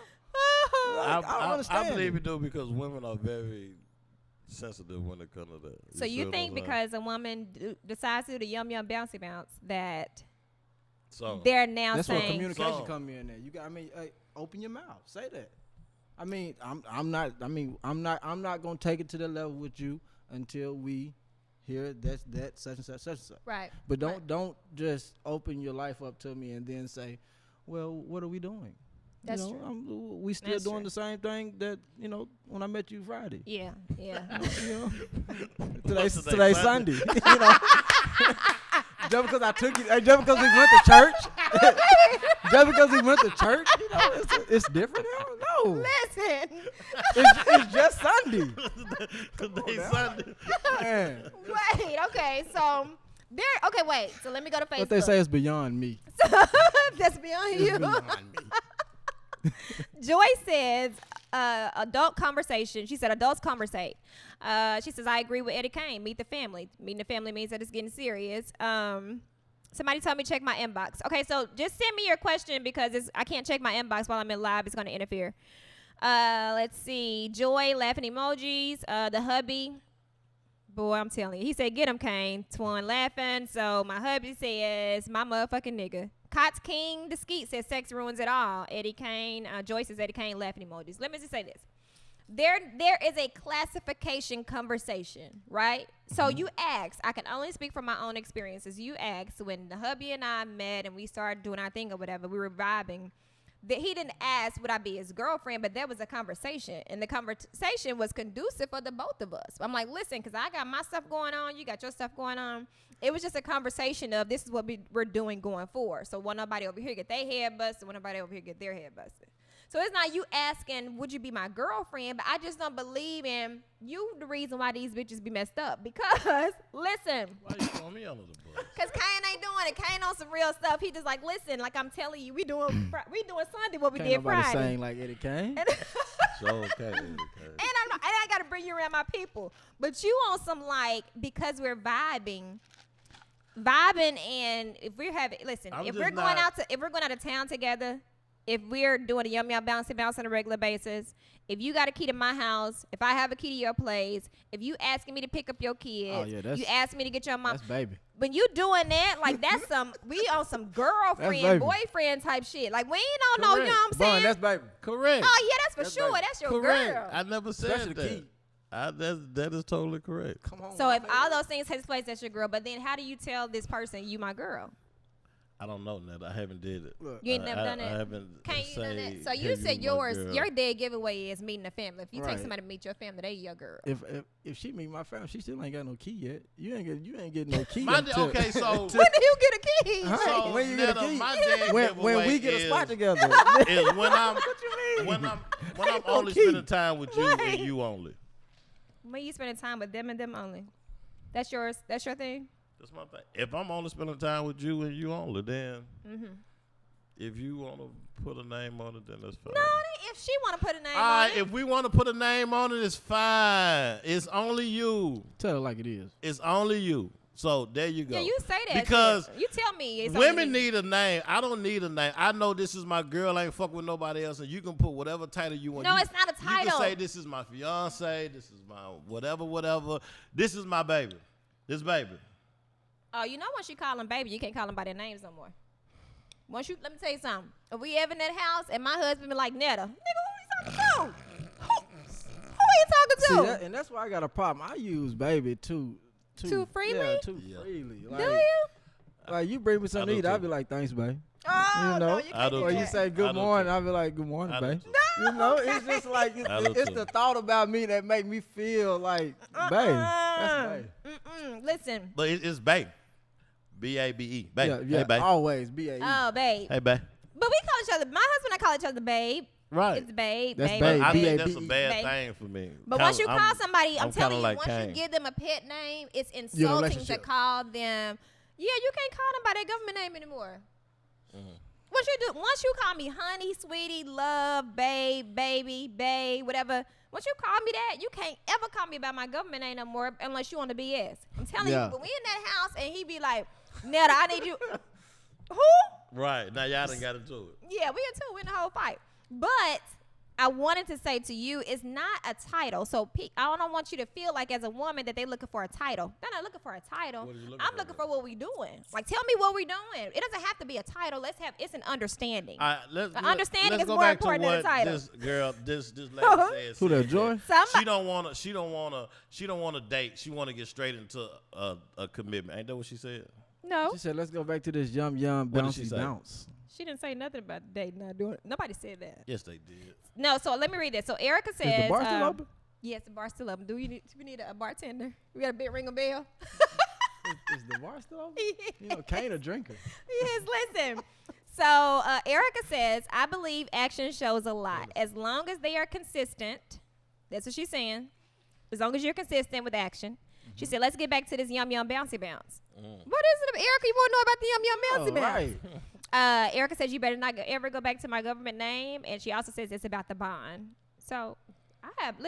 Speaker 3: Like, I don't understand.
Speaker 2: I believe it do because women are very sensitive when it comes to that.
Speaker 1: So you think because a woman decides to do the yum bouncy bounce that they're now
Speaker 3: that's
Speaker 1: saying
Speaker 3: where communication come in there. You got open your mouth, say that. I mean, I'm not gonna take it to the level with you until we hear that such and such.
Speaker 1: Right.
Speaker 3: But don't just open your life up to me and then say, well, what are we doing?
Speaker 1: That's true.
Speaker 3: We still doing the same thing that when I met you Friday.
Speaker 1: Yeah.
Speaker 3: Today's Sunday. Just because I took you, just because we went to church, it's different. No.
Speaker 1: Listen.
Speaker 3: It's just Sunday.
Speaker 2: Today's Sunday.
Speaker 3: Man.
Speaker 1: Wait. Okay. So. Okay, wait. So let me go to Facebook.
Speaker 3: What they say is beyond me.
Speaker 1: That's beyond you.
Speaker 3: Beyond me.
Speaker 1: Joy says, adult conversation. She said, adults conversate. She says, I agree with Eddie Kane. Meet the family. Meeting the family means that it's getting serious. Somebody told me check my inbox. Okay, so just send me your question because I can't check my inbox while I'm in live. It's going to interfere. Let's see. Joy, laughing emojis. The hubby. Boy, I'm telling you. He said, get him, Kane. Twan laughing. So my hubby says, my motherfucking nigga. Cots King the Skeet says sex ruins it all. Eddie Kane. Joy says Eddie Kane laughing emojis. Let me just say this. There is a classification conversation, right? So you asked. I can only speak from my own experiences. You asked when the hubby and I met and we started doing our thing or whatever. We were vibing. That he didn't ask would I be his girlfriend, but there was a conversation, and the conversation was conducive for the both of us. I'm like, listen, because I got my stuff going on, you got your stuff going on. It was just a conversation of this is what we're doing going forward. So one nobody over here get their head busted, one nobody over here get their head busted. So it's not you asking, would you be my girlfriend? But I just don't believe in you the reason why these bitches be messed up. Because, listen.
Speaker 2: Why you throwing me under the bus?
Speaker 1: Because Kane ain't doing it. Kane on some real stuff. He just like, listen, like I'm telling you, we doing Sunday what we did Friday.
Speaker 3: Saying like Eddie Kane.
Speaker 2: Okay.
Speaker 1: And I got to bring you around my people. But you on some like, because we're vibing and if we're having, listen, if we're going out of town together, if we're doing a yum yum bouncy bounce on a regular basis, if you got a key to my house, if I have a key to your place, if you asking me to pick up your kids, you ask me to get your mom.
Speaker 3: That's baby.
Speaker 1: When you doing that, like that's we on some girlfriend, boyfriend type shit. Like we ain't on no, you know what I'm saying?
Speaker 3: That's baby.
Speaker 2: Correct.
Speaker 1: Oh yeah, that's for sure. Baby. That's your girl.
Speaker 2: I never said that. That is totally correct.
Speaker 3: Come on.
Speaker 1: So if all those things take place, that's your girl. But then how do you tell this person you my girl?
Speaker 2: I don't know, Netta. I haven't did it.
Speaker 1: Look, you ain't never done it?
Speaker 2: I haven't.
Speaker 1: Can't you done that? So you said your dead giveaway is meeting the family. If you take somebody to meet your family, they your girl.
Speaker 3: If she meet my family, she still ain't got no key yet. You ain't getting no key.
Speaker 2: Okay, so
Speaker 1: when do you get a key?
Speaker 2: So
Speaker 3: when you get a key?
Speaker 2: My dead
Speaker 3: when we get a spot together.
Speaker 2: Is when I'm only spending time with you and you only.
Speaker 1: When you spending time with them and them only. That's yours. That's your thing.
Speaker 2: That's my thing. If I'm only spending time with you and you only, then if you want to put a name on it, then that's fine.
Speaker 1: No, if she want to put a name
Speaker 2: all
Speaker 1: on
Speaker 2: right,
Speaker 1: it.
Speaker 2: if we want to put a name on it, it's fine. It's only you.
Speaker 3: Tell her like it is.
Speaker 2: It's only you. So there you go.
Speaker 1: Yeah, you say that.
Speaker 2: Because
Speaker 1: you tell me. It's
Speaker 2: women need a name. I don't need a name. I know this is my girl. I ain't fuck with nobody else. And you can put whatever title you want.
Speaker 1: No, it's not a title.
Speaker 2: You can say this is my fiance. This is my whatever. This is my baby. This baby.
Speaker 1: Oh, you know once you call him baby, you can't call him by their names no more. Let me tell you something. If we ever in that house and my husband be like, Netta, nigga, who he talking to? Who he talking to?
Speaker 3: And that's why I got a problem. I use baby too
Speaker 1: freely?
Speaker 3: Yeah, too freely. Like,
Speaker 1: do you?
Speaker 3: Like you bring me something to eat, I'll be like, thanks, babe.
Speaker 1: Oh,
Speaker 3: you know?
Speaker 1: no, you can't do
Speaker 3: or
Speaker 1: that.
Speaker 3: you say good morning, I'll be like, good morning, babe.
Speaker 1: No,
Speaker 3: you know, it's just like it's the thought about me that make me feel like, babe. That's babe.
Speaker 1: Listen.
Speaker 2: But it's babe. B-A-B-E. Babe.
Speaker 3: Yeah,
Speaker 2: hey, babe.
Speaker 3: always B-A-E.
Speaker 1: Oh, babe.
Speaker 2: Hey, babe.
Speaker 1: But we call each other, my husband and I call each other babe.
Speaker 2: Right.
Speaker 1: It's babe.
Speaker 3: That's
Speaker 1: babe.
Speaker 3: babe.
Speaker 2: I think
Speaker 3: B-A-B-E.
Speaker 2: that's a bad
Speaker 1: Babe.
Speaker 2: thing for me.
Speaker 1: But once you call somebody, I'm telling you,
Speaker 2: like
Speaker 1: once
Speaker 2: Kane.
Speaker 1: you give them a pet name, it's insulting to call them. Yeah, you can't call them by their government name anymore. Once you call me honey, sweetie, love, babe, baby, babe, whatever. Once you call me that, you can't ever call me by my government name no more unless you on the BS. I'm telling you, when we in that house and he be like, Netta, I need you. Who?
Speaker 2: Right. Now y'all done got into it.
Speaker 1: Yeah, we into it. We in the whole fight. But I wanted to say to you, it's not a title. So I don't want you to feel like as a woman that they're looking for a title. They're not looking for a title. I'm looking for what we doing. Like, tell me what we doing. It doesn't have to be a title. It's an understanding. Understanding is more important than a title.
Speaker 2: This girl, this lady said.
Speaker 3: Who that, Joy?
Speaker 2: She don't want to date. She want to get straight into a commitment. Ain't that what she said?
Speaker 1: No.
Speaker 3: She said, let's go back to this yum bouncy bounce.
Speaker 1: She didn't say nothing about dating, not doing it. Nobody said that.
Speaker 2: Yes, they did.
Speaker 1: No, so let me read this. So Erica says,
Speaker 3: is the bar still open?
Speaker 1: Yes, the bar still open. Do we need a bartender? We got a ring a bell?
Speaker 3: Is the bar still open? Yes. You know, Kane a drinker.
Speaker 1: Yes, listen. So Erica says, I believe action shows a lot. As long as they are consistent, that's what she's saying. As long as you're consistent with action. She said, let's get back to this yum yum bouncy bounce. What is it, Erica? You want to know about the yum yum bouncy bounce?
Speaker 3: Right.
Speaker 1: Erica says you better not ever go back to my government name, and she also says it's about the bond. So do you have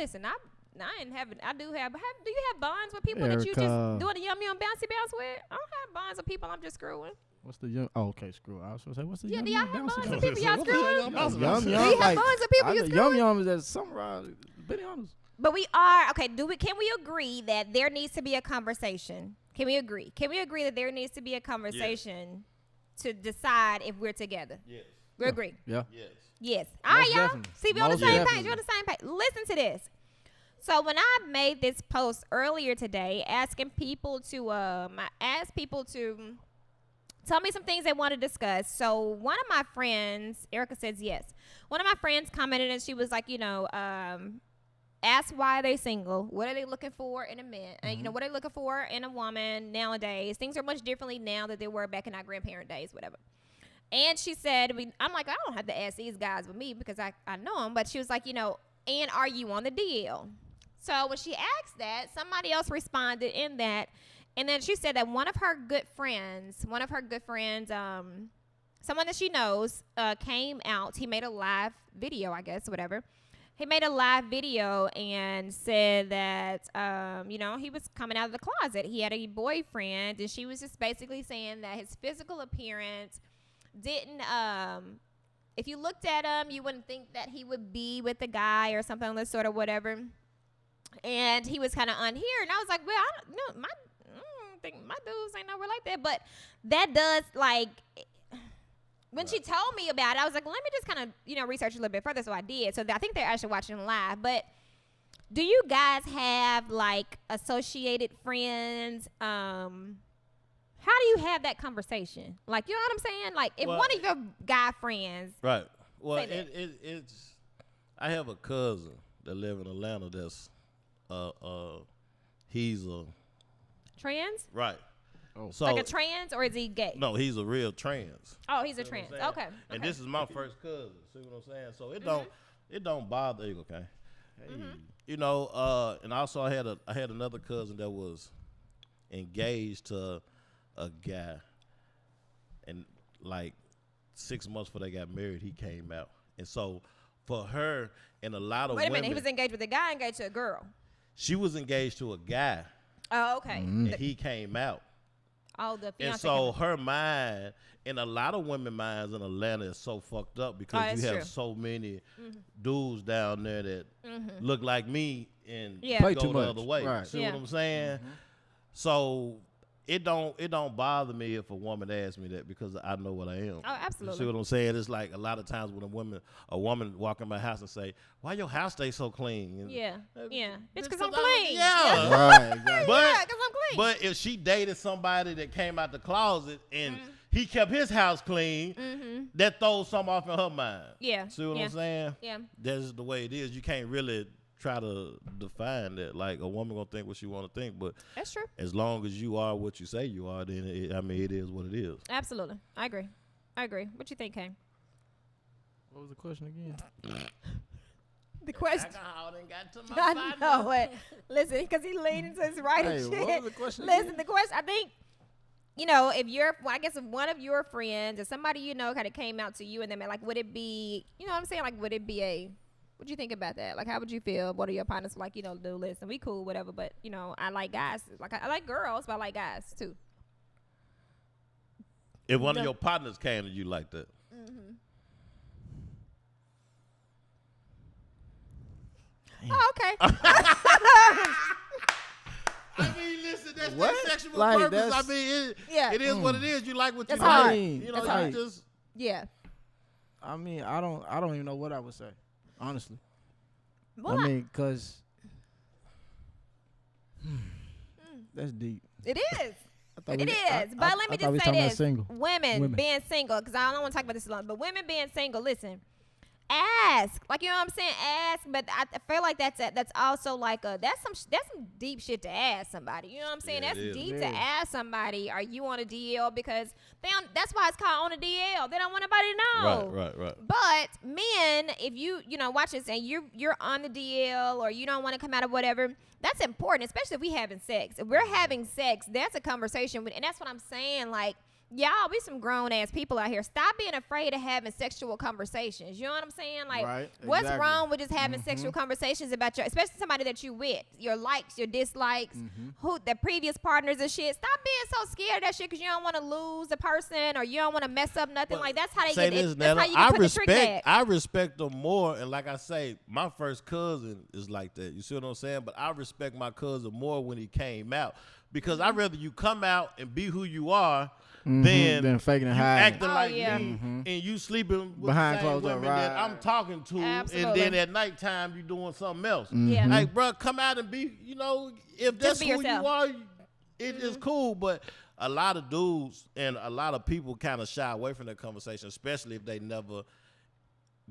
Speaker 1: bonds with people that you just doing the yum yum bouncy bounce with? I don't have bonds with people I'm just screwing.
Speaker 3: What's the yum? Oh, okay, screw. I was gonna say, what's the yum
Speaker 1: do
Speaker 3: yum
Speaker 1: y'all have
Speaker 3: bouncy
Speaker 1: bonds with
Speaker 3: bounce?
Speaker 1: people y'all screwing?
Speaker 3: Yum
Speaker 1: Do you have bonds with people you
Speaker 3: Yum
Speaker 1: screwing?
Speaker 3: yum is at Sunrise. Be honest.
Speaker 1: But we are okay. Can we agree that there needs to be a conversation? Can we agree? Can we agree that there needs to be a conversation to decide if we're together?
Speaker 2: Yes.
Speaker 1: We agree.
Speaker 3: Yeah.
Speaker 2: Yes.
Speaker 1: Yes. All right, y'all.
Speaker 3: Definitely.
Speaker 1: See, we're on the
Speaker 3: Most
Speaker 1: same
Speaker 3: definitely.
Speaker 1: page. We're on the same page. Listen to this. So when I made this post earlier today, asking people to, I asked people to tell me some things they want to discuss. So one of my friends, Erica says yes. One of my friends commented and she was like, ask why they single. What are they looking for in a man? What are they looking for in a woman nowadays? Things are much differently now than they were back in our grandparent days, whatever. And she said, I'm like, I don't have to ask these guys with me because I know them. But she was like, and are you on the deal? So when she asked that, somebody else responded in that. And then she said that one of her good friends, someone that she knows, came out. He made a live video, I guess, whatever. He made a live video and said that, he was coming out of the closet. He had a boyfriend, and she was just basically saying that his physical appearance didn't if you looked at him, you wouldn't think that he would be with a guy or something of this sort of whatever. And he was kind of on here, and I was like, well, I don't think my dudes ain't nowhere like that. But that does, like, when she told me about it, I was like, well, let me just kind of, research a little bit further. So I did. So I think they're actually watching live. But do you guys have, like, associated friends? How do you have that conversation? Like, you know what I'm saying? Like, if one of your guy friends.
Speaker 2: Right. Well, it's. I have a cousin that live in Atlanta that's, he's a.
Speaker 1: Trans?
Speaker 2: Right.
Speaker 3: Oh.
Speaker 2: So,
Speaker 1: like a trans, or is he gay?
Speaker 2: No, he's a real trans.
Speaker 1: Oh, he's a trans. Okay.
Speaker 2: And this is my first cousin. See what I'm saying? So it don't bother you, okay? Hey. And also I had another cousin that was engaged to a guy, and like 6 months before they got married, he came out. And so for her and a lot of women.
Speaker 1: Wait a minute, he was engaged with a guy, engaged to a girl.
Speaker 2: She was engaged to a guy.
Speaker 1: Oh, okay.
Speaker 2: And he came out.
Speaker 1: Oh, the fiance.
Speaker 2: And so her mind, and a lot of women minds in Atlanta is so fucked up because you have so many dudes down there that look like me and
Speaker 3: Play
Speaker 2: go
Speaker 3: too
Speaker 2: the
Speaker 3: much.
Speaker 2: other way.
Speaker 3: Right.
Speaker 2: See what I'm saying? So it don't bother me if a woman asks me that because I know what I am.
Speaker 1: Oh, absolutely.
Speaker 2: You see what I'm saying? It's like a lot of times when a woman walk in my house and say, "Why your house stay so clean?" And,
Speaker 1: yeah. It's because I'm
Speaker 2: clean.
Speaker 1: clean.
Speaker 2: Yeah.
Speaker 3: Right, exactly.
Speaker 2: But,
Speaker 1: because I'm clean.
Speaker 2: But if she dated somebody that came out the closet and he kept his house clean, that throws something off in her mind.
Speaker 1: Yeah.
Speaker 2: See what I'm saying?
Speaker 1: Yeah.
Speaker 2: That's the way it is. You can't really try to define that. Like, a woman gonna think what she want to think, but
Speaker 1: That's true.
Speaker 2: as long as you are what you say you are, then it is what it is.
Speaker 1: Absolutely. I agree. What you think, Kane?
Speaker 3: What was the question again?
Speaker 1: The question.
Speaker 2: Alcohol done got to my
Speaker 1: I know it. Listen, because he leaned into his right and shit.
Speaker 3: What was the question
Speaker 1: Listen,
Speaker 3: again?
Speaker 1: the question, I think, if one of your friends or somebody kind of came out to you and then like, would it be, what I'm saying? Like, would it be what do you think about that? Like, how would you feel? What are your partners like, do listen, we cool, whatever, but, I like guys. Like, I like girls, but I like guys, too.
Speaker 2: If one of your partners came to you like that.
Speaker 1: Oh, okay.
Speaker 2: I mean, listen, that's
Speaker 3: What?
Speaker 2: that sexual
Speaker 3: Like,
Speaker 2: purpose.
Speaker 3: that's-
Speaker 2: I mean,
Speaker 1: Yeah.
Speaker 2: it is what it is. You like what
Speaker 1: That's
Speaker 2: you
Speaker 1: hard.
Speaker 2: like.
Speaker 1: That's
Speaker 2: you
Speaker 1: hard.
Speaker 2: just
Speaker 1: Yeah.
Speaker 3: I mean, I don't even know what I would say, honestly.
Speaker 1: Well,
Speaker 3: I mean, cause that's deep.
Speaker 1: it is.
Speaker 3: I thought
Speaker 1: It
Speaker 3: we-
Speaker 1: is.
Speaker 3: I-
Speaker 1: But
Speaker 3: I-
Speaker 1: let me
Speaker 3: I thought we
Speaker 1: just
Speaker 3: was
Speaker 1: say
Speaker 3: talking about
Speaker 1: this.
Speaker 3: single.
Speaker 1: Women being single, because I don't want to talk about this alone, but women being single, listen, ask. Like, you know what I'm saying? Ask, but I feel like that's also like that's some deep shit to ask somebody. You know what I'm saying?
Speaker 2: Yeah,
Speaker 1: That's
Speaker 2: it is.
Speaker 1: deep
Speaker 3: It
Speaker 1: to
Speaker 3: is.
Speaker 1: ask somebody, are you on a DL? Because that's why it's called on a DL. They don't want nobody to know.
Speaker 2: Right.
Speaker 1: But men, if you watch this and you're on the DL or you don't want to come out of whatever, that's important, especially if we having sex. If we're having sex, that's a conversation and that's what I'm saying. Like, y'all, we some grown ass people out here. Stop being afraid of having sexual conversations. You know what I'm saying? Like,
Speaker 3: Right,
Speaker 1: what's
Speaker 3: exactly.
Speaker 1: wrong with just having sexual conversations about especially somebody that you with, your likes, your dislikes, who the previous partners and shit. Stop being so scared of that shit because you don't want to lose the person or you don't want to mess up nothing. Like, that's how they
Speaker 2: Say
Speaker 1: get
Speaker 2: this,
Speaker 1: it. That's
Speaker 2: Netta,
Speaker 1: how you can put the trick back.
Speaker 2: I respect them more, and like I say, my first cousin is like that. You see what I'm saying? But I respect my cousin more when he came out because I'd rather you come out and be who you are than
Speaker 3: faking and
Speaker 2: you
Speaker 3: hiding.
Speaker 2: acting
Speaker 1: Oh,
Speaker 2: like
Speaker 1: yeah.
Speaker 2: me and you sleeping with
Speaker 3: Behind
Speaker 2: the same
Speaker 3: closed door,
Speaker 2: women that
Speaker 3: right.
Speaker 2: I'm talking to,
Speaker 1: Absolutely.
Speaker 2: and then at nighttime you doing something else.
Speaker 1: Yeah.
Speaker 2: Like, bro, come out and be, if that's
Speaker 1: be
Speaker 2: who
Speaker 1: yourself.
Speaker 2: you are, it is cool. But a lot of dudes and a lot of people kind of shy away from that conversation, especially if they never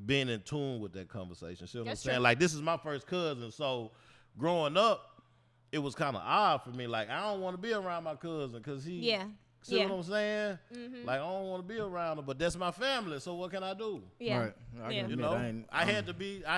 Speaker 2: been in tune with that conversation. See what
Speaker 1: That's
Speaker 2: I'm saying?
Speaker 1: true.
Speaker 2: Like, this is my first cousin, so growing up, it was kind of odd for me. Like, I don't want to be around my cousin because he.
Speaker 1: Yeah.
Speaker 2: See
Speaker 1: Yeah.
Speaker 2: what I'm saying? Like, I don't want to be around her, but that's my family. So what can I do?
Speaker 1: Yeah.
Speaker 3: Right. I can
Speaker 1: Yeah.
Speaker 3: admit,
Speaker 2: You know,
Speaker 3: ain't-
Speaker 2: I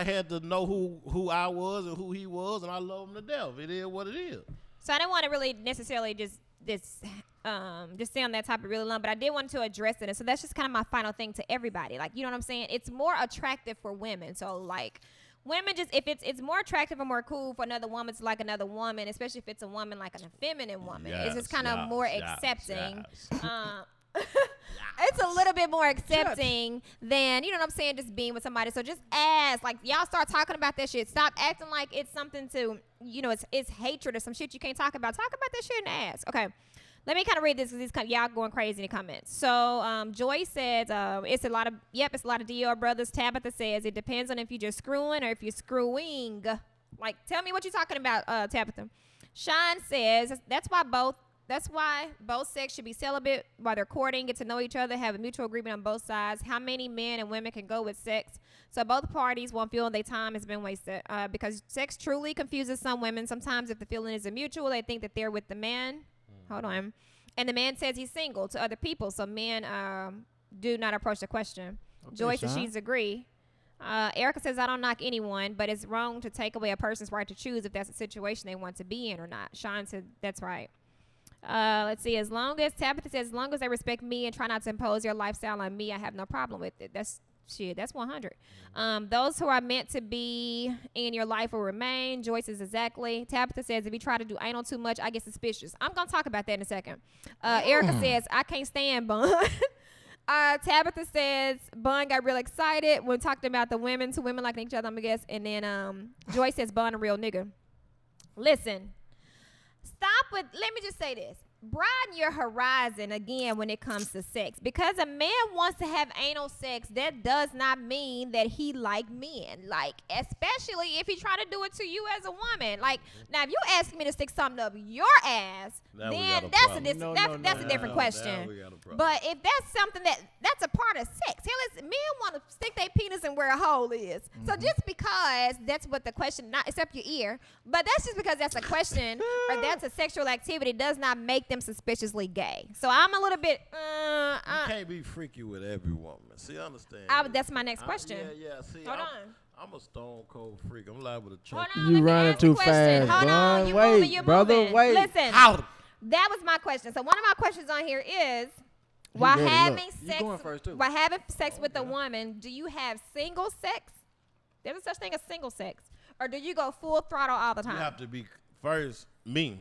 Speaker 2: had to know who I was and who he was, and I love him to death. It is what it is.
Speaker 1: So I didn't want to really necessarily just stay on that topic really long, but I did want to address it. And so that's just kind of my final thing to everybody. Like, you know what I'm saying? It's more attractive for women. So like women just, if it's more attractive or more cool for another woman to like another woman, especially if it's a woman like an effeminate woman. It's just kind of more accepting.
Speaker 2: yes.
Speaker 1: It's a a little bit more accepting than, you know what I'm saying, just being with somebody. So just ask, like, y'all start talking about that shit. Stop acting like it's something to, you know, it's hatred or some shit you can't talk about. Talk about that shit and ask. Okay. Let me kind of read this because y'all going crazy in the comments. So Joy says it's a lot of DR brothers. Tabitha says it depends on if you're just screwing or if you're screwing. Like, tell me what you're talking about, Tabitha. Sean says that's why both sex should be celibate while they're courting, get to know each other, have a mutual agreement on both sides. How many men and women can go with sex so both parties won't feel their time has been wasted? Because sex truly confuses some women. Sometimes if the feeling isn't mutual, they think that they're with the man. Hold on. And the man says he's single to other people, so men do not approach the question. Okay, Joy says she's agree. Erica says, I don't knock anyone, but it's wrong to take away a person's right to choose if that's a situation they want to be in or not. Sean said, that's right. Let's see. Tabitha says, as long as they respect me and try not to impose their lifestyle on me, I have no problem with it. That's 100. Those who are meant to be in your life will remain. Joyce says exactly. Tabitha says, if you try to do anal too much, I get suspicious. I'm going to talk about that in a second. Erica says, I can't stand Bun. Tabitha says, Bun got real excited when talking about the women, two women liking each other, I'm going to guess. And then Joyce says, Bun a real nigga. Listen, let me just say this. Broaden your horizon again when it comes to sex. Because a man wants to have anal sex, that does not mean that he like men. Like, especially if he trying to do it to you as a woman. Like, now if you ask me to stick something up your ass, then that's a different question. But if that's something that's a part of sex, hell, men want to stick their penis in where a hole is. Mm-hmm. So just because that's what the question, not except your ear, but that's just because that's a question or that's a sexual activity does not make them suspiciously gay. So I'm a little bit
Speaker 2: you can't be freaky with every woman. See, I understand.
Speaker 1: That's my next question.
Speaker 2: Yeah. See,
Speaker 1: hold on.
Speaker 2: I'm a stone cold freak. I'm liable to choke.
Speaker 3: You running too fast.
Speaker 1: Hold on, you're moving.
Speaker 3: Wait.
Speaker 1: Listen, that was my question. So one of my questions on here is, while having sex with a woman, do you have single sex? There's a such thing as single sex, or do you go full throttle all the time?
Speaker 2: You have to be first me.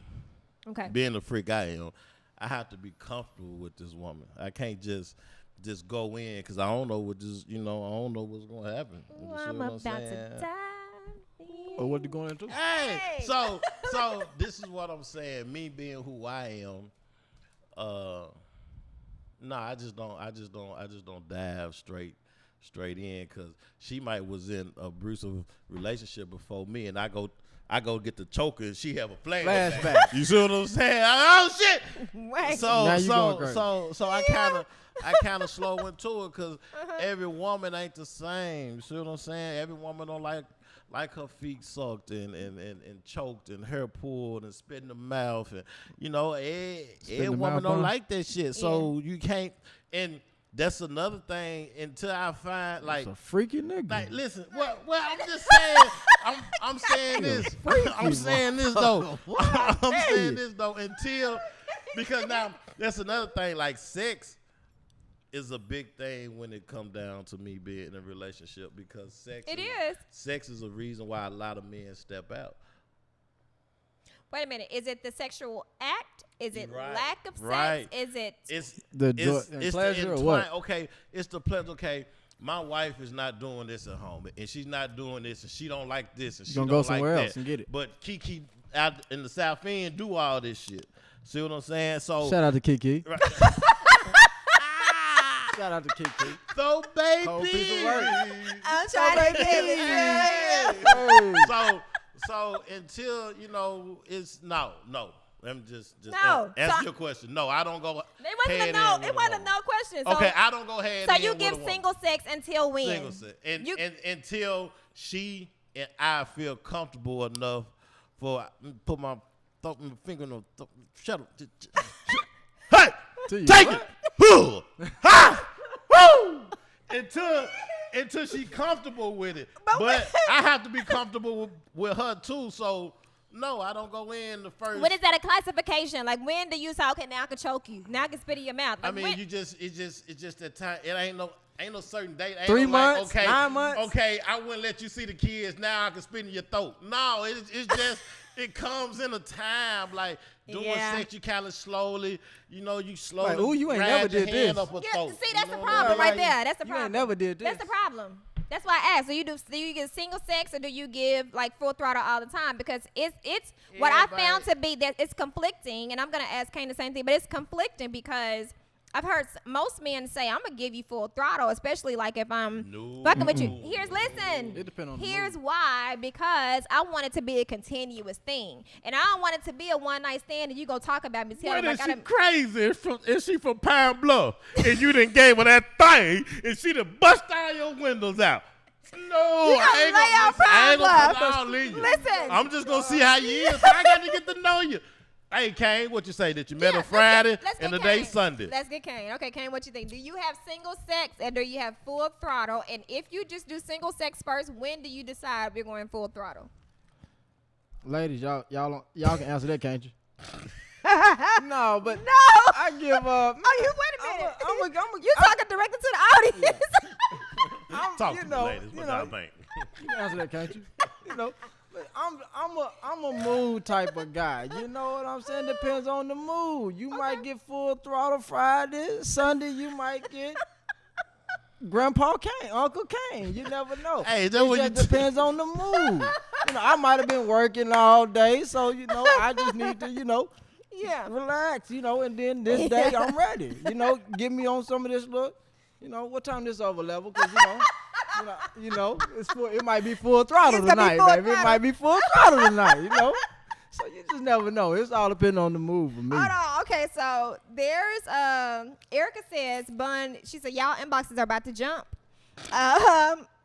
Speaker 1: Okay.
Speaker 2: Being the freak I am, I have to be comfortable with this woman. I can't just go in because I don't know I don't know what's going to happen.
Speaker 1: Ooh, I'm about to die.
Speaker 3: Or what you going into?
Speaker 2: Hey, so this is what I'm saying. Me being who I am, I just don't dive straight in because she might was in a abusive relationship before me, and I go get the choker and she have a flashback. You see what I'm saying? Oh shit!
Speaker 1: Right.
Speaker 2: So I kind of slow into it because every woman ain't the same. You see what I'm saying? Every woman don't like her feet sucked and choked and hair pulled and spit in the mouth and every woman don't like that shit. So you can't. And that's another thing until I find like
Speaker 3: it's a freaky nigga.
Speaker 2: Like, listen, well, I'm just saying. I'm saying this. I'm saying this though. I'm saying this though until because now that's another thing. Like sex is a big thing when it comes down to me being in a relationship because sex is a reason why a lot of men step out.
Speaker 1: Wait a minute. Is it the sexual act? Is it lack of sex?
Speaker 2: Right.
Speaker 1: Is it
Speaker 2: it's
Speaker 3: pleasure or what?
Speaker 2: Okay, it's the pleasure. Okay, my wife is not doing this at home, and she's not doing this, and she don't like this, and she don't
Speaker 3: go somewhere
Speaker 2: like
Speaker 3: else and get it.
Speaker 2: But Kiki out in the South End do all this shit. See what I'm saying? So
Speaker 3: shout out to Kiki. Right. Shout out to Kiki.
Speaker 2: So baby,
Speaker 3: whole piece of work.
Speaker 1: I'm trying to get it.
Speaker 2: So until it's no. Let me just
Speaker 1: no.
Speaker 2: answer your question. No, I don't go.
Speaker 1: It wasn't a no question. So,
Speaker 2: okay, I don't go ahead.
Speaker 1: So you give single sex until when?
Speaker 2: Single sex, and until she and I feel comfortable enough for put my finger on. Shut up. Hey, take it. Ha! Woo! Until she comfortable with it. But I have to be comfortable with her too. So no, I don't go in the first.
Speaker 1: When is that a classification? Like when do you say, okay, now I can choke you, now I can spit in your mouth? Like
Speaker 2: I mean, it's just that time. It ain't no certain date. Ain't
Speaker 3: 3
Speaker 2: no
Speaker 3: months,
Speaker 2: like, okay,
Speaker 3: 9 months.
Speaker 2: Okay, I wouldn't let you see the kids. Now I can spit in your throat. No, it's it comes in a time like doing
Speaker 1: Yeah.
Speaker 2: sex. You kind of slowly, you slowly.
Speaker 3: Like, ooh, you ain't
Speaker 2: grab
Speaker 3: never
Speaker 2: your
Speaker 3: did
Speaker 2: hand
Speaker 3: this.
Speaker 2: up her
Speaker 1: Yeah,
Speaker 2: throat,
Speaker 1: see, that's
Speaker 2: you
Speaker 1: the
Speaker 2: know
Speaker 1: problem
Speaker 2: what I
Speaker 1: right
Speaker 2: mean?
Speaker 1: there. That's the
Speaker 3: You
Speaker 1: problem.
Speaker 3: ain't never did this.
Speaker 1: That's the problem. That's why I asked. So do you get single sex or do you give like full throttle all the time? Because it's what I found to be that it's conflicting, and I'm gonna ask Kane the same thing, but it's conflicting because I've heard most men say I'm gonna give you full throttle, especially like if I'm fucking with you. Listen.
Speaker 3: It depends on the
Speaker 1: Here's
Speaker 3: mood.
Speaker 1: why, because I want it to be a continuous thing, and I don't want it to be a one night stand and you go talk about me.
Speaker 4: What
Speaker 1: Like,
Speaker 4: is she crazy? Is she from Pine Bluff? And you done gave her that thing, and she done bust all your windows out. No,
Speaker 1: You gonna lay out Pine Bluff.
Speaker 2: put it all in you.
Speaker 1: Listen.
Speaker 2: I'm just gonna see how you is. I got to get to know you. Hey, Kane, what you say? That you met her Friday and the day Sunday?
Speaker 1: Let's get Kane. Okay, Kane, what you think? Do you have single sex and do you have full throttle? And if you just do single sex first, when do you decide we're going full throttle?
Speaker 3: Ladies, y'all can answer that, can't you? No, but
Speaker 1: No.
Speaker 3: I give up.
Speaker 1: Oh, you wait a minute.
Speaker 3: I'm
Speaker 1: You talking directly to the audience.
Speaker 2: Talk
Speaker 3: you
Speaker 2: to
Speaker 3: know,
Speaker 2: the ladies. What
Speaker 3: you
Speaker 2: y'all
Speaker 3: know.
Speaker 2: think?
Speaker 3: You can answer that, can't you? You know, but I'm a mood type of guy. You know what I'm saying? Depends on the mood. You might get full throttle Friday, Sunday. You might get Grandpa Kane, Uncle Kane. You never know.
Speaker 2: Hey, is that what
Speaker 3: it just depends on the mood. You know, I might have been working all day, so I just need to
Speaker 1: Yeah.
Speaker 3: relax. And then this day I'm ready. Get me on some of this look. What time this over level? Because it might be full throttle
Speaker 1: It's gonna be
Speaker 3: tonight,
Speaker 1: full
Speaker 3: baby. It
Speaker 1: throttle.
Speaker 3: might be full throttle tonight. So you just never know. It's all depending on the mood for me.
Speaker 1: Hold on. Okay, so there's Erica says, Bun, she said, y'all inboxes are about to jump.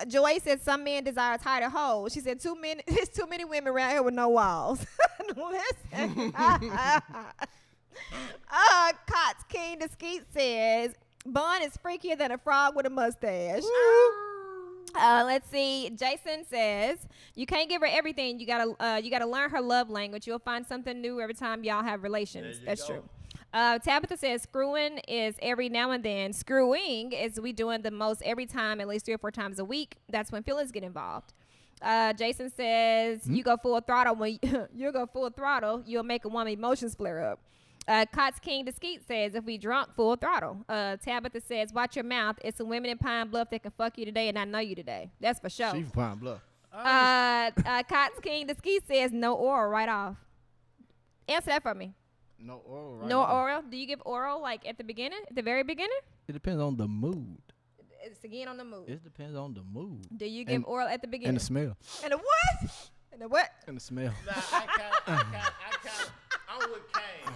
Speaker 1: Joy said some men desire tighter holes. She said there's too many women around here with no walls. Listen. Cots King the Skeet says, Bun is freakier than a frog with a mustache. Let's see. Jason says you can't give her everything. You gotta learn her love language. You'll find something new every time y'all have relations. That's true. Tabitha says screwing is every now and then. Screwing is we doing the most every time, at least 3 or 4 times a week. That's when feelings get involved. Jason says you go full throttle when you go full throttle. You'll make a woman emotions flare up. Cots King the Skeet says if we drunk, full throttle. Tabitha says watch your mouth. It's some women in Pine Bluff that can fuck you today and not know you today. That's for sure.
Speaker 3: She from Pine Bluff.
Speaker 1: Cots King the Skeet says no oral right off. Answer that for me.
Speaker 3: No oral. Right
Speaker 1: No
Speaker 3: now.
Speaker 1: oral. Do you give oral like at the beginning, at the very beginning?
Speaker 3: It depends on the mood.
Speaker 1: It's again on the mood.
Speaker 3: It depends on the mood.
Speaker 1: Do you give oral at the beginning?
Speaker 3: And the smell.
Speaker 1: And the what? And the what?
Speaker 3: And the smell.
Speaker 2: Nah, I'm with Kane.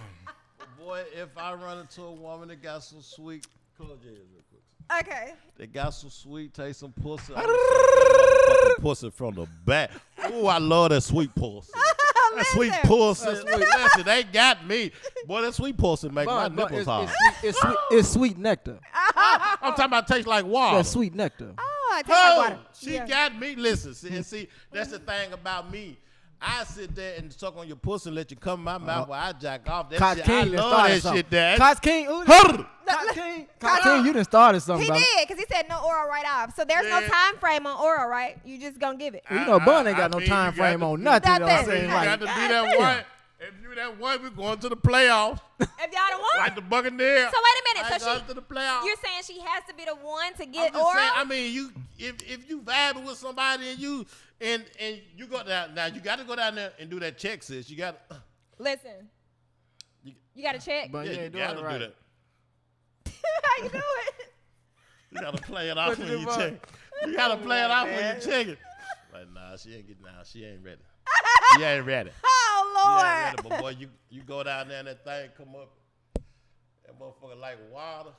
Speaker 2: But boy, if I run into a woman that got some sweet, close your ears real quick.
Speaker 1: Okay.
Speaker 2: They got some sweet, taste some pussy. I'm that motherfucking pussy from the back. Ooh, I love that sweet pussy. That sweet pussy. Listen, they got me. Boy, that sweet pussy make my nipples hard.
Speaker 3: It's sweet nectar.
Speaker 2: I'm talking about taste like water.
Speaker 3: That's sweet nectar.
Speaker 1: Oh, I taste like water.
Speaker 2: She got me. Listen, see, that's the thing about me. I sit there and suck on your pussy and let you come in my mouth while I jack off. That
Speaker 3: Cots
Speaker 2: shit,
Speaker 3: King
Speaker 2: I love that
Speaker 3: something.
Speaker 2: shit, Dad.
Speaker 3: Cots King. Cots King, you done started something.
Speaker 1: He
Speaker 3: brother.
Speaker 1: did, because he said no oral right off. So there's no
Speaker 2: Yeah.
Speaker 1: time frame on oral, right? You just gonna give it.
Speaker 3: You know, Bun ain't got no
Speaker 2: I mean,
Speaker 3: time
Speaker 2: you got
Speaker 3: frame
Speaker 2: to
Speaker 3: on
Speaker 2: do-
Speaker 3: nothing. You know what I'm
Speaker 1: Nothing.
Speaker 3: saying?
Speaker 2: You
Speaker 3: Like,
Speaker 2: got to be that one. If you that one, we're going to the playoffs.
Speaker 1: If y'all don't want
Speaker 2: Like the Buccaneers.
Speaker 1: So wait a minute.
Speaker 2: I
Speaker 1: So
Speaker 2: go to the playoffs.
Speaker 1: you're saying she has to be the one to
Speaker 2: I'm
Speaker 1: get
Speaker 2: just
Speaker 1: oral?
Speaker 2: saying, I mean, if you vibing with somebody and you go down, now you got to go down there and do that check, sis. You got
Speaker 1: Listen. You got to check.
Speaker 3: But
Speaker 2: yeah,
Speaker 3: you
Speaker 2: you
Speaker 3: ain't doing
Speaker 2: got to
Speaker 3: it
Speaker 2: do
Speaker 3: right.
Speaker 2: that.
Speaker 1: How you do it?
Speaker 2: You got to play it off
Speaker 3: What
Speaker 2: when
Speaker 3: you
Speaker 2: you
Speaker 3: do,
Speaker 2: check. You got to play it off when you check it. Like, nah, she ain't getting out. She ain't ready. She ain't ready.
Speaker 1: Oh,
Speaker 2: She
Speaker 1: Lord.
Speaker 2: ain't ready. But boy, you go down there and that thing come up. That motherfucker like water.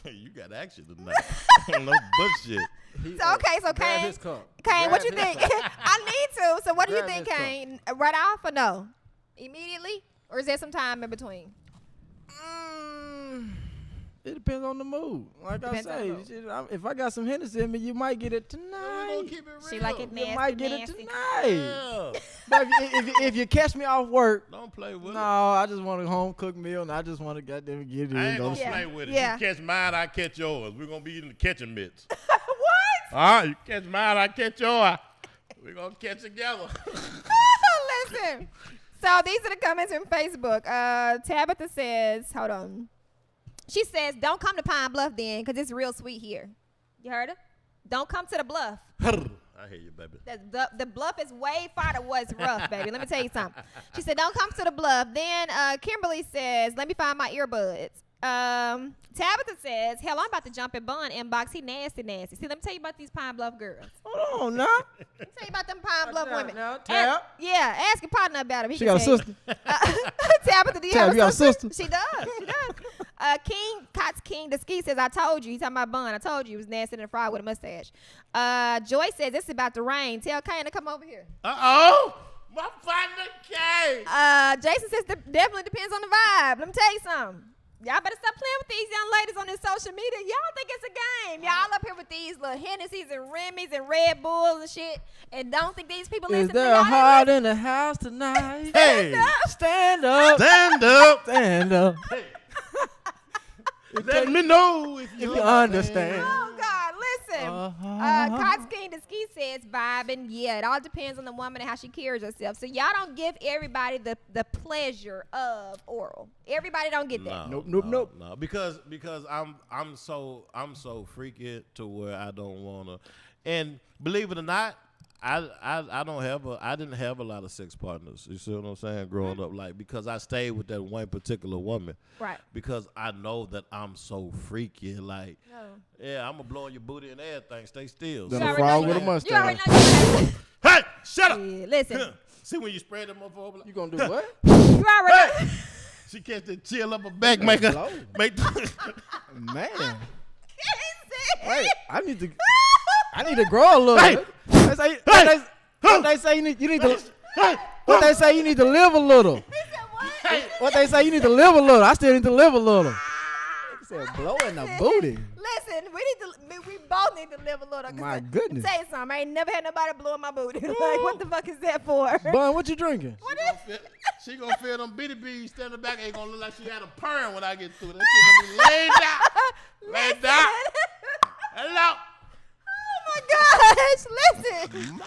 Speaker 2: You got action tonight. No bullshit.
Speaker 1: So, okay, so
Speaker 3: Grab
Speaker 1: Kane,
Speaker 3: his cup.
Speaker 1: Kane, what
Speaker 3: Grab
Speaker 1: you
Speaker 3: his
Speaker 1: think?
Speaker 3: cup.
Speaker 1: I need to. So what do you
Speaker 3: Grab
Speaker 1: think,
Speaker 3: his cup.
Speaker 1: Kane? Right off or no? Immediately? Or is there some time in between?
Speaker 3: It depends on the mood. Like
Speaker 1: Depends on
Speaker 3: I
Speaker 1: the
Speaker 3: say,
Speaker 1: mood.
Speaker 3: shit, if I got some Hennessy in me, you might get it
Speaker 2: We
Speaker 3: tonight.
Speaker 2: gonna keep it real.
Speaker 1: She like it
Speaker 3: You
Speaker 1: nasty,
Speaker 3: might get
Speaker 1: nasty.
Speaker 3: it tonight.
Speaker 2: Yeah.
Speaker 3: But if you catch me off work,
Speaker 2: Don't play with
Speaker 3: no,
Speaker 2: it.
Speaker 3: I just want a home cooked meal and I just want to goddamn get it
Speaker 2: I
Speaker 3: and
Speaker 2: ain't
Speaker 3: go.
Speaker 2: gonna
Speaker 1: Yeah.
Speaker 2: play with it.
Speaker 1: Yeah.
Speaker 2: You catch mine, I catch yours. We're gonna be in the catching mitts.
Speaker 1: What?
Speaker 2: All right, you catch mine, I catch yours. We're gonna catch together.
Speaker 1: Listen. So these are the comments from Facebook. Tabitha says, hold on. She says, don't come to Pine Bluff then, because it's real sweet here. You heard her? Don't come to the Bluff.
Speaker 2: I hear you, baby.
Speaker 1: The Bluff is way far to what's rough, baby. Let me tell you something. She said, don't come to the Bluff. Then Kimberly says, let me find my earbuds. Tabitha says, hell, I'm about to jump in Bun inbox. He nasty. See, let me tell you about these Pine Bluff girls.
Speaker 3: Hold on, now.
Speaker 1: Let me tell you about them Pine Bluff women.
Speaker 3: Now, Tab.
Speaker 1: Ask your partner about him. He
Speaker 3: She
Speaker 1: can
Speaker 3: got a
Speaker 1: tell you.
Speaker 3: sister.
Speaker 1: Tabitha, do you
Speaker 3: Tab,
Speaker 1: have
Speaker 3: you got
Speaker 1: a
Speaker 3: a
Speaker 1: sister?
Speaker 3: sister?
Speaker 1: She does. King, Cots King, the ski says, I told you. He's talking about Bun. I told you he was nasty and a fraud with a mustache. Joy says, it's about to rain. Tell Kane to come over here.
Speaker 2: Uh-oh. My partner Kane.
Speaker 1: Jason says, definitely depends on the vibe. Let me tell you something. Y'all better stop playing with these young ladies on this social media. Y'all think it's a game. Y'all up here with these little Hennessy's and Remy's and Red Bulls and shit, and don't think these people
Speaker 3: Is
Speaker 1: listen to
Speaker 3: there a
Speaker 1: y'all.
Speaker 3: heart in the house tonight?
Speaker 2: Hey.
Speaker 3: Stand up.
Speaker 2: Stand up.
Speaker 3: Stand up.
Speaker 2: Hey. Let me know if you
Speaker 3: understand.
Speaker 1: Oh God, listen. Cots King the ski says vibing. Yeah, it all depends on the woman and how she carries herself. So y'all don't give everybody the pleasure of oral. Everybody don't get that.
Speaker 3: Nope.
Speaker 2: No, because I'm so freaky to where I don't wanna. And believe it or not, I didn't have a lot of sex partners. You see what I'm saying? Growing up, like, because I stayed with that one particular woman.
Speaker 1: Right.
Speaker 2: Because I know that I'm so freaky. Like, yeah, I'm gonna blow on your booty and everything. Stay still.
Speaker 3: Then
Speaker 1: You
Speaker 3: a
Speaker 1: already
Speaker 3: frog
Speaker 1: know
Speaker 3: with a
Speaker 1: you-
Speaker 3: mustache.
Speaker 1: You already know you
Speaker 2: Hey, shut up.
Speaker 1: Yeah, listen.
Speaker 2: See when you spread them up over.
Speaker 3: You gonna do what?
Speaker 1: You already know.
Speaker 2: She catch the chill up her back, make her
Speaker 3: blow.
Speaker 2: make.
Speaker 3: Man.
Speaker 1: Casey.
Speaker 3: Wait, I need to grow a little.
Speaker 2: Hey.
Speaker 3: They say, what they say you need to. What they say you need to live a little.
Speaker 1: He said what?
Speaker 3: What they say you need to live a little. I still need to live a little. He said blow in the booty.
Speaker 1: Listen, we both need to live a little.
Speaker 3: My goodness.
Speaker 1: Tell you something. I ain't never had nobody blowing my booty. Like, what the fuck is that for?
Speaker 3: Bun, what you drinking?
Speaker 2: She gonna feel them bitty bees standing back. Ain't gonna look like she had a perm when I get through. That shit gonna be laid down. Laid down. Hello.
Speaker 1: Oh my gosh! Listen, listen.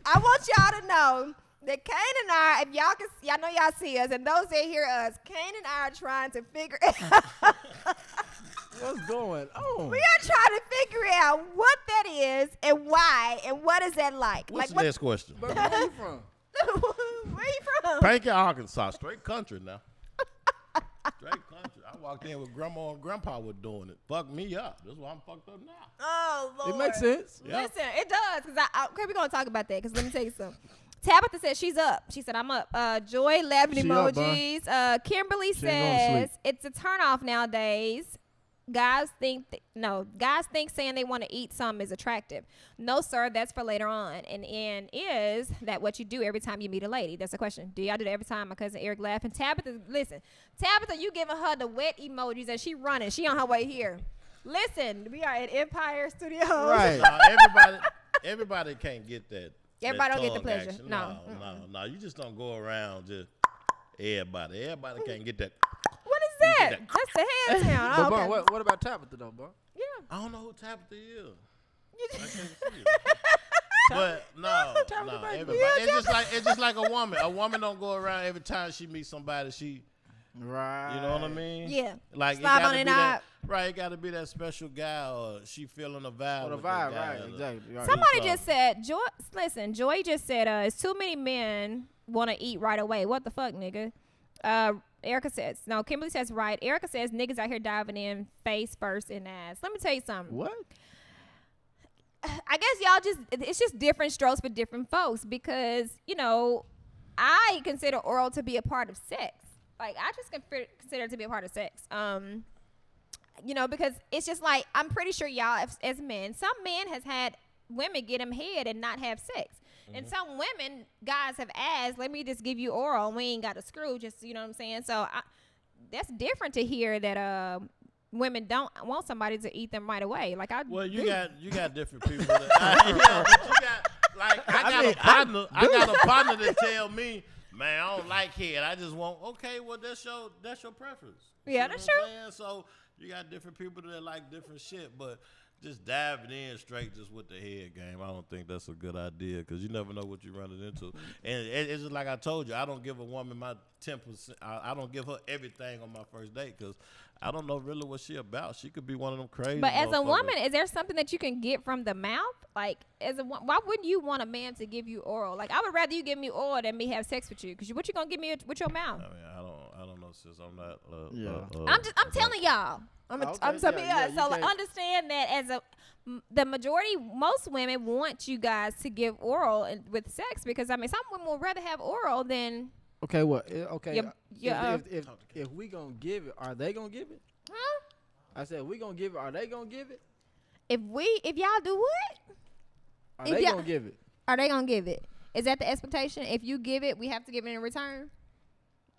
Speaker 1: I want y'all to know that Kane and I, if y'all know y'all see us, and those that hear us, Kane and I are trying to figure out.
Speaker 3: What's going on?
Speaker 1: We are trying to figure out what that is and why and what is that like.
Speaker 2: What's
Speaker 1: like
Speaker 2: the next question?
Speaker 3: But where you from?
Speaker 1: Where you from?
Speaker 2: Panky, Arkansas, straight country now. Straight country. I walked in with grandma and grandpa were doing it. Fuck me up. That's why I'm fucked up now.
Speaker 1: Oh Lord.
Speaker 3: It makes sense.
Speaker 2: Yeah.
Speaker 1: Listen, it does, because okay, we're gonna talk about that, because let me tell you something. Tabitha said she's up. She said I'm up. Joy laughing
Speaker 3: She up,
Speaker 1: emojis. Kimberly
Speaker 3: She ain't gonna
Speaker 1: says it's a turnoff nowadays. Guys think saying they want to eat something is attractive. No, sir, that's for later on. And is that what you do every time you meet a lady? That's the question. Do y'all do that every time? My cousin Eric laughing. Tabitha, listen. Tabitha, you giving her the wet emojis and she running. She on her way here. Listen, we are at Empire Studios.
Speaker 3: Right.
Speaker 2: No, everybody can't get that.
Speaker 1: Everybody
Speaker 2: that
Speaker 1: don't get the
Speaker 2: tongue
Speaker 1: pleasure.
Speaker 2: action.
Speaker 1: No.
Speaker 2: No. You just don't go around just everybody. Everybody can't get that.
Speaker 1: What is that? That's the hand sound.
Speaker 3: But
Speaker 1: Oh,
Speaker 3: Bun,
Speaker 1: okay.
Speaker 3: what about Tabitha though, Bun?
Speaker 1: Yeah.
Speaker 2: I don't know who Tabitha is. I can't see it. But no. Everybody. It's just like a woman. A woman don't go around every time she meets somebody. She,
Speaker 3: Right.
Speaker 2: you know what I mean?
Speaker 1: Yeah.
Speaker 2: Like it
Speaker 1: Slob
Speaker 2: gotta
Speaker 1: on
Speaker 2: be
Speaker 1: it
Speaker 2: that.
Speaker 1: up.
Speaker 2: Right. It got to be that special guy, or she feeling a vibe.
Speaker 3: Or the
Speaker 2: with that
Speaker 3: vibe,
Speaker 2: guy,
Speaker 3: right?
Speaker 2: or-
Speaker 3: Exactly. Right.
Speaker 1: Somebody just said, Joy just said, it's too many men want to eat right away. What the fuck, nigga? Erica says, no, Kimberly says right. Erica says, niggas out here diving in face first and ass. Let me tell you something.
Speaker 3: What?
Speaker 1: I guess it's just different strokes for different folks, because, you know, I consider oral to be a part of sex. Like, I just consider it to be a part of sex. You know, because it's just like, I'm pretty sure y'all, as men, some men has had women get them head and not have sex. And some women, guys have asked, let me just give you oral and we ain't got a screw, just, you know what I'm saying? So that's different to hear that women don't want somebody to eat them right away. Like,
Speaker 2: Well, you got different people. But you got, like, I got a partner that tell me, man, I don't like head. I just want, okay, well, that's your preference.
Speaker 1: Yeah,
Speaker 2: You know
Speaker 1: that's
Speaker 2: what
Speaker 1: true.
Speaker 2: I'm saying? So You got different people that like different shit, but just diving in straight just with the head game, I don't think that's a good idea because you never know what you're running into. And it's just like I told you, I don't give a woman my 10%. I don't give her everything on my first date because I don't know really what she about. She could be one of them crazy.
Speaker 1: But as a woman, is there something that you can get from the mouth? Like, why wouldn't you want a man to give you oral? Like, I would rather you give me oral than me have sex with you. Because what you gonna give me with your mouth?
Speaker 2: I mean, I don't know, sis. I'm not.
Speaker 1: I'm telling y'all. I'm telling y'all. So understand that as the majority, most women want you guys to give oral with sex because I mean, some women would rather have oral than.
Speaker 3: Okay, what? Okay, if we gonna give it, are they gonna give it?
Speaker 1: Huh?
Speaker 3: I said, we gonna give it. Are they gonna give it?
Speaker 1: If y'all do what?
Speaker 3: Are they gonna give it?
Speaker 1: Are they gonna give it? Is that the expectation? If you give it, we have to give it in return.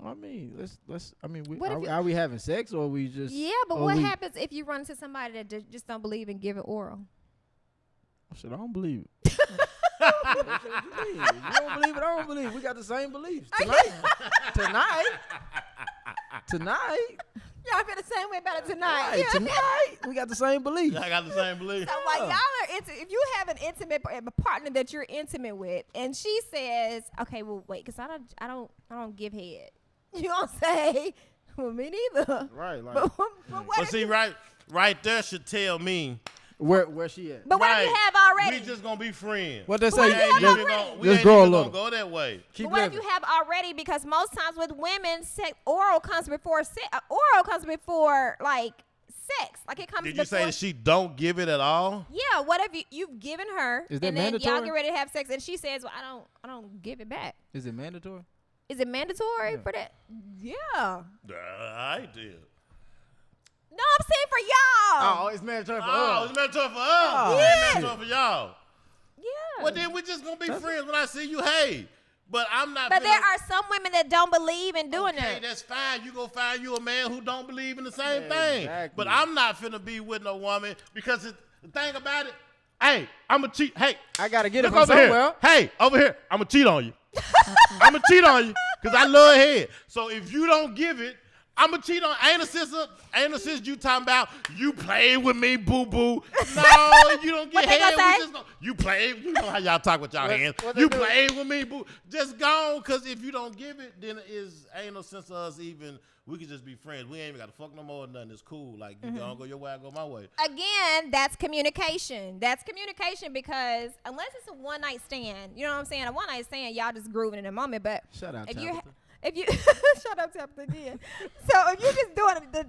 Speaker 3: I mean, let's. I mean, are we having sex or we just?
Speaker 1: Yeah, but what happens if you run into somebody that just don't believe in giving oral?
Speaker 3: I said, I don't believe it. You don't believe it? I don't believe it. We got the same beliefs. Tonight.
Speaker 1: Y'all feel the same way about it tonight.
Speaker 3: Right, tonight, we got the same beliefs.
Speaker 2: I got the same beliefs.
Speaker 1: So while y'all are if you have an intimate partner that you're intimate with, and she says, "Okay, well, wait, because I don't give head," you don't say, "Well, me neither."
Speaker 3: Right, like.
Speaker 2: But see, right there should tell me.
Speaker 3: Where she at?
Speaker 1: But what if you have already?
Speaker 2: We just gonna be friends.
Speaker 3: What they say?
Speaker 2: We ain't gonna go that way.
Speaker 1: But what if you have already? Because most times with women, oral comes before oral comes before like sex. Like it comes.
Speaker 2: Did you say that she don't give it at all?
Speaker 1: Yeah. What if you've given her
Speaker 3: and then
Speaker 1: mandatory? Y'all get ready to have sex and she says, "Well, I don't give it back."
Speaker 3: Is it mandatory?
Speaker 1: Is it mandatory for that? Yeah.
Speaker 2: I did.
Speaker 1: No, I'm saying for y'all.
Speaker 3: Oh, it's mandatory for us.
Speaker 2: Oh, it's mandatory for us.
Speaker 3: Oh,
Speaker 2: it's mandatory for y'all.
Speaker 1: Yeah.
Speaker 2: Well, then we just gonna be friends when I see you. Hey, but I'm not.
Speaker 1: But there are some women that don't believe in doing that.
Speaker 2: Okay, that's fine. You go find you a man who don't believe in the same thing.
Speaker 3: Exactly.
Speaker 2: But I'm not finna be with no woman because the thing about it, hey, I'm a cheat. Hey,
Speaker 3: I gotta get it
Speaker 2: look
Speaker 3: from
Speaker 2: over
Speaker 3: somewhere.
Speaker 2: here. Hey, over here, I'm gonna cheat on you. I'm gonna cheat on you because I love head. So if you don't give it, I'm gonna cheat on. Ain't a sister you talking about. You play with me, boo boo. No, you don't get head. You play. You know how y'all talk with y'all hands. You play with me, boo. Just go on, cause if you don't give it, then ain't no sense of us even. We could just be friends. We ain't even gotta fuck no more or nothing. It's cool. Like you don't go your way, I go my way.
Speaker 1: Again, that's communication. That's communication because unless it's a one night stand, you know what I'm saying? A one night stand, y'all just grooving in a moment. But
Speaker 3: Shout out,
Speaker 1: if you shut up, Tabitha again. So if you're just doing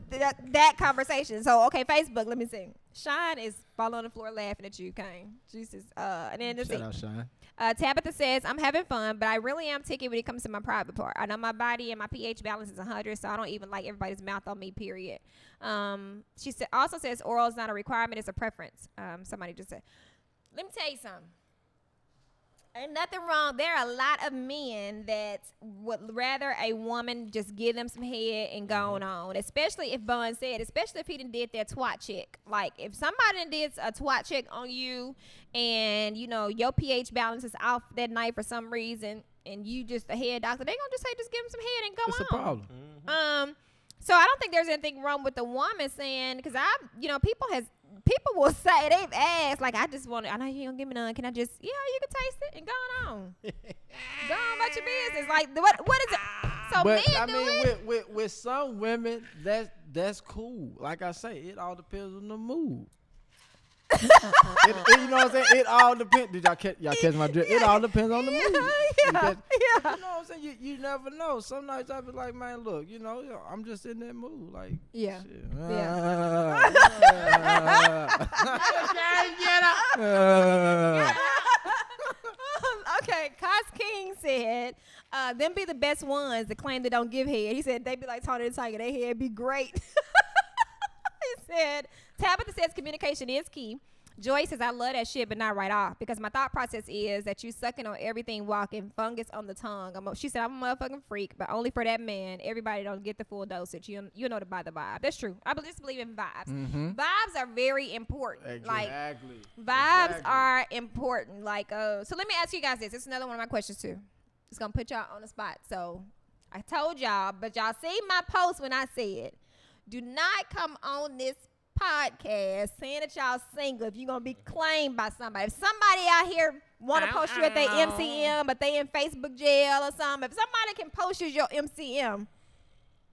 Speaker 1: that conversation, so okay, Facebook. Let me see. Shine is falling on the floor laughing at you, Kane. Jesus. And then
Speaker 3: shout out, Shine.
Speaker 1: Tabitha says, "I'm having fun, but I really am ticky when it comes to my private part. I know my body and my pH balance is 100, so I don't even like everybody's mouth on me. Period." She also says oral is not a requirement; it's a preference. Somebody just said, "Let me tell you something." Ain't nothing wrong. There are a lot of men that would rather a woman just give them some head and go on. Especially if Bun said, especially if he done did that twat check. Like if somebody done did a twat check on you and you know your pH balance is off that night for some reason and you just a head doctor, they gonna just say just give him some head and go on.
Speaker 3: It's a problem.
Speaker 1: So I don't think there's anything wrong with the woman saying, because people will say, they've asked, like, I know you don't give me none. Can I just, you can taste it and go on. Go on about your business. Like, what is it? So
Speaker 3: but
Speaker 1: men
Speaker 3: I
Speaker 1: do
Speaker 3: mean,
Speaker 1: it.
Speaker 3: with some women, that's cool. Like I say, it all depends on the mood. You know what I'm saying? It all depends. Did y'all catch my drift? It all depends on the mood. You know what I'm saying? You never know. Some nights I be like, man, look, I'm just in that mood. Like,
Speaker 1: Yeah.
Speaker 3: shit.
Speaker 1: Okay, Cos King said, them be the best ones that claim they don't give head. He said they be like Tony the Tiger. Their head be great. He said, Tabitha says communication is key. Joy says, I love that shit, but not right off. Because my thought process is that you sucking on everything, walking, fungus on the tongue. She said, I'm a motherfucking freak, but only for that man. Everybody don't get the full dosage. You know to buy the vibe. That's true. I just believe in vibes.
Speaker 3: Mm-hmm.
Speaker 1: Vibes are very important.
Speaker 3: Exactly.
Speaker 1: Vibes are important. So let me ask you guys this. This is another one of my questions, too. It's going to put y'all on the spot. So I told y'all, but y'all see my post when I said, Do not come on this podcast saying that y'all single if you're going to be claimed by somebody. If somebody out here want to post you at their MCM, but they in Facebook jail or something, if somebody can post you as your MCM,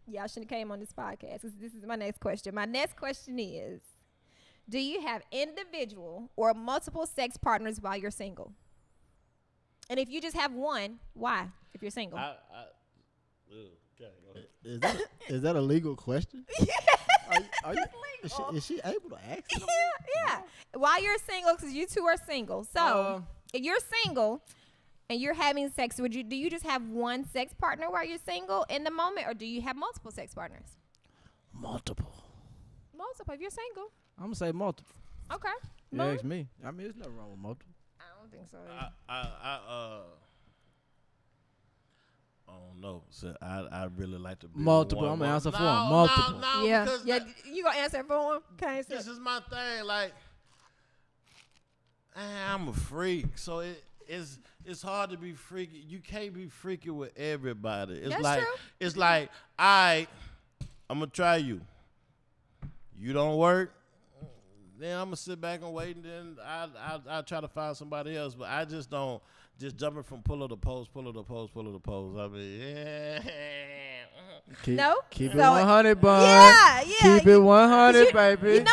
Speaker 1: y'all shouldn't have came on this podcast. This is my next question. My next question is, do you have individual or multiple sex partners while you're single? And if you just have one, why? If you're single.
Speaker 2: Okay, go ahead.
Speaker 3: Is that a legal question? Are you,
Speaker 1: legal.
Speaker 3: is she able to ask?
Speaker 1: Yeah. While you're single, because you two are single. So if you're single and you're having sex, do you just have one sex partner while you're single in the moment, or do you have multiple sex partners?
Speaker 3: Multiple.
Speaker 1: If you're single.
Speaker 3: I'm gonna say multiple.
Speaker 1: Okay.
Speaker 3: You ask me. I mean, there's nothing wrong with multiple.
Speaker 1: I don't think so.
Speaker 2: I don't know. So I really like to be
Speaker 3: Multiple.
Speaker 2: one
Speaker 3: I'm gonna answer for him.
Speaker 2: No,
Speaker 3: Multiple.
Speaker 2: No,
Speaker 1: Yeah.
Speaker 2: because
Speaker 1: Yeah. You gonna answer for him? Okay.
Speaker 2: this is my thing. Like, I'm a freak, so it's hard to be freaky. You can't be freaky with everybody. It's
Speaker 1: That's
Speaker 2: like
Speaker 1: true.
Speaker 2: it's like I'm gonna try you. You don't work, then I'm gonna sit back and wait, and then I try to find somebody else. But I just don't just jumping from pillar to post. I mean, yeah.
Speaker 3: Keep it
Speaker 1: So-
Speaker 3: 100, bud.
Speaker 1: Yeah.
Speaker 3: Keep it 100, baby.
Speaker 1: You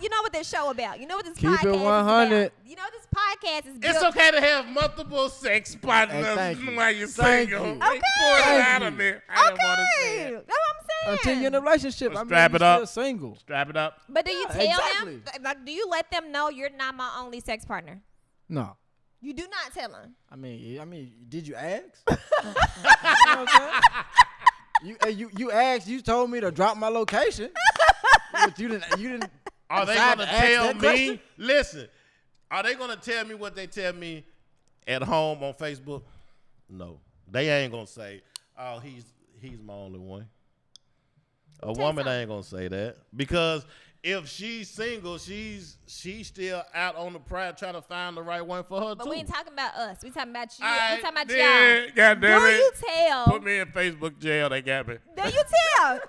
Speaker 1: know what this show about. You know what this
Speaker 3: Keep
Speaker 1: podcast
Speaker 3: it 100.
Speaker 1: is about. You know this podcast is built.
Speaker 4: It's okay to have multiple sex partners
Speaker 3: thank you.
Speaker 4: while you're
Speaker 3: Thank
Speaker 4: single.
Speaker 3: you.
Speaker 4: Like, pour it
Speaker 3: Thank
Speaker 4: out
Speaker 3: you.
Speaker 4: of there. I don't want to say
Speaker 1: Okay.
Speaker 4: it.
Speaker 1: That's what I'm saying.
Speaker 3: Until you're in a relationship,
Speaker 4: Well,
Speaker 3: I mean,
Speaker 4: strap
Speaker 3: you're
Speaker 4: it up.
Speaker 3: still single.
Speaker 4: Strap it up.
Speaker 1: But do you
Speaker 3: Yeah,
Speaker 1: tell
Speaker 3: exactly.
Speaker 1: them? Like, do you let them know you're not my only sex partner?
Speaker 3: No.
Speaker 1: You do not tell them.
Speaker 3: I mean, did you ask? You know what I'm saying? You asked. You told me to drop my location, but you didn't.
Speaker 2: Are they
Speaker 3: decide
Speaker 2: gonna
Speaker 3: to ask
Speaker 2: tell
Speaker 3: that
Speaker 2: me?
Speaker 3: question?
Speaker 2: Listen, are they gonna tell me what they tell me at home on Facebook? No, they ain't gonna say, "Oh, he's my only one." A woman ain't gonna say that, because if she's single, she's still out on the prowl trying to find the right one for her
Speaker 1: But
Speaker 2: too.
Speaker 1: we ain't talking about us. We talking about you.
Speaker 2: Alright,
Speaker 1: We talking about
Speaker 4: Yeah,
Speaker 1: y'all.
Speaker 4: God
Speaker 1: Do
Speaker 4: damn it.
Speaker 1: you tell?
Speaker 4: Put me in Facebook jail. They got me.
Speaker 1: Do you tell?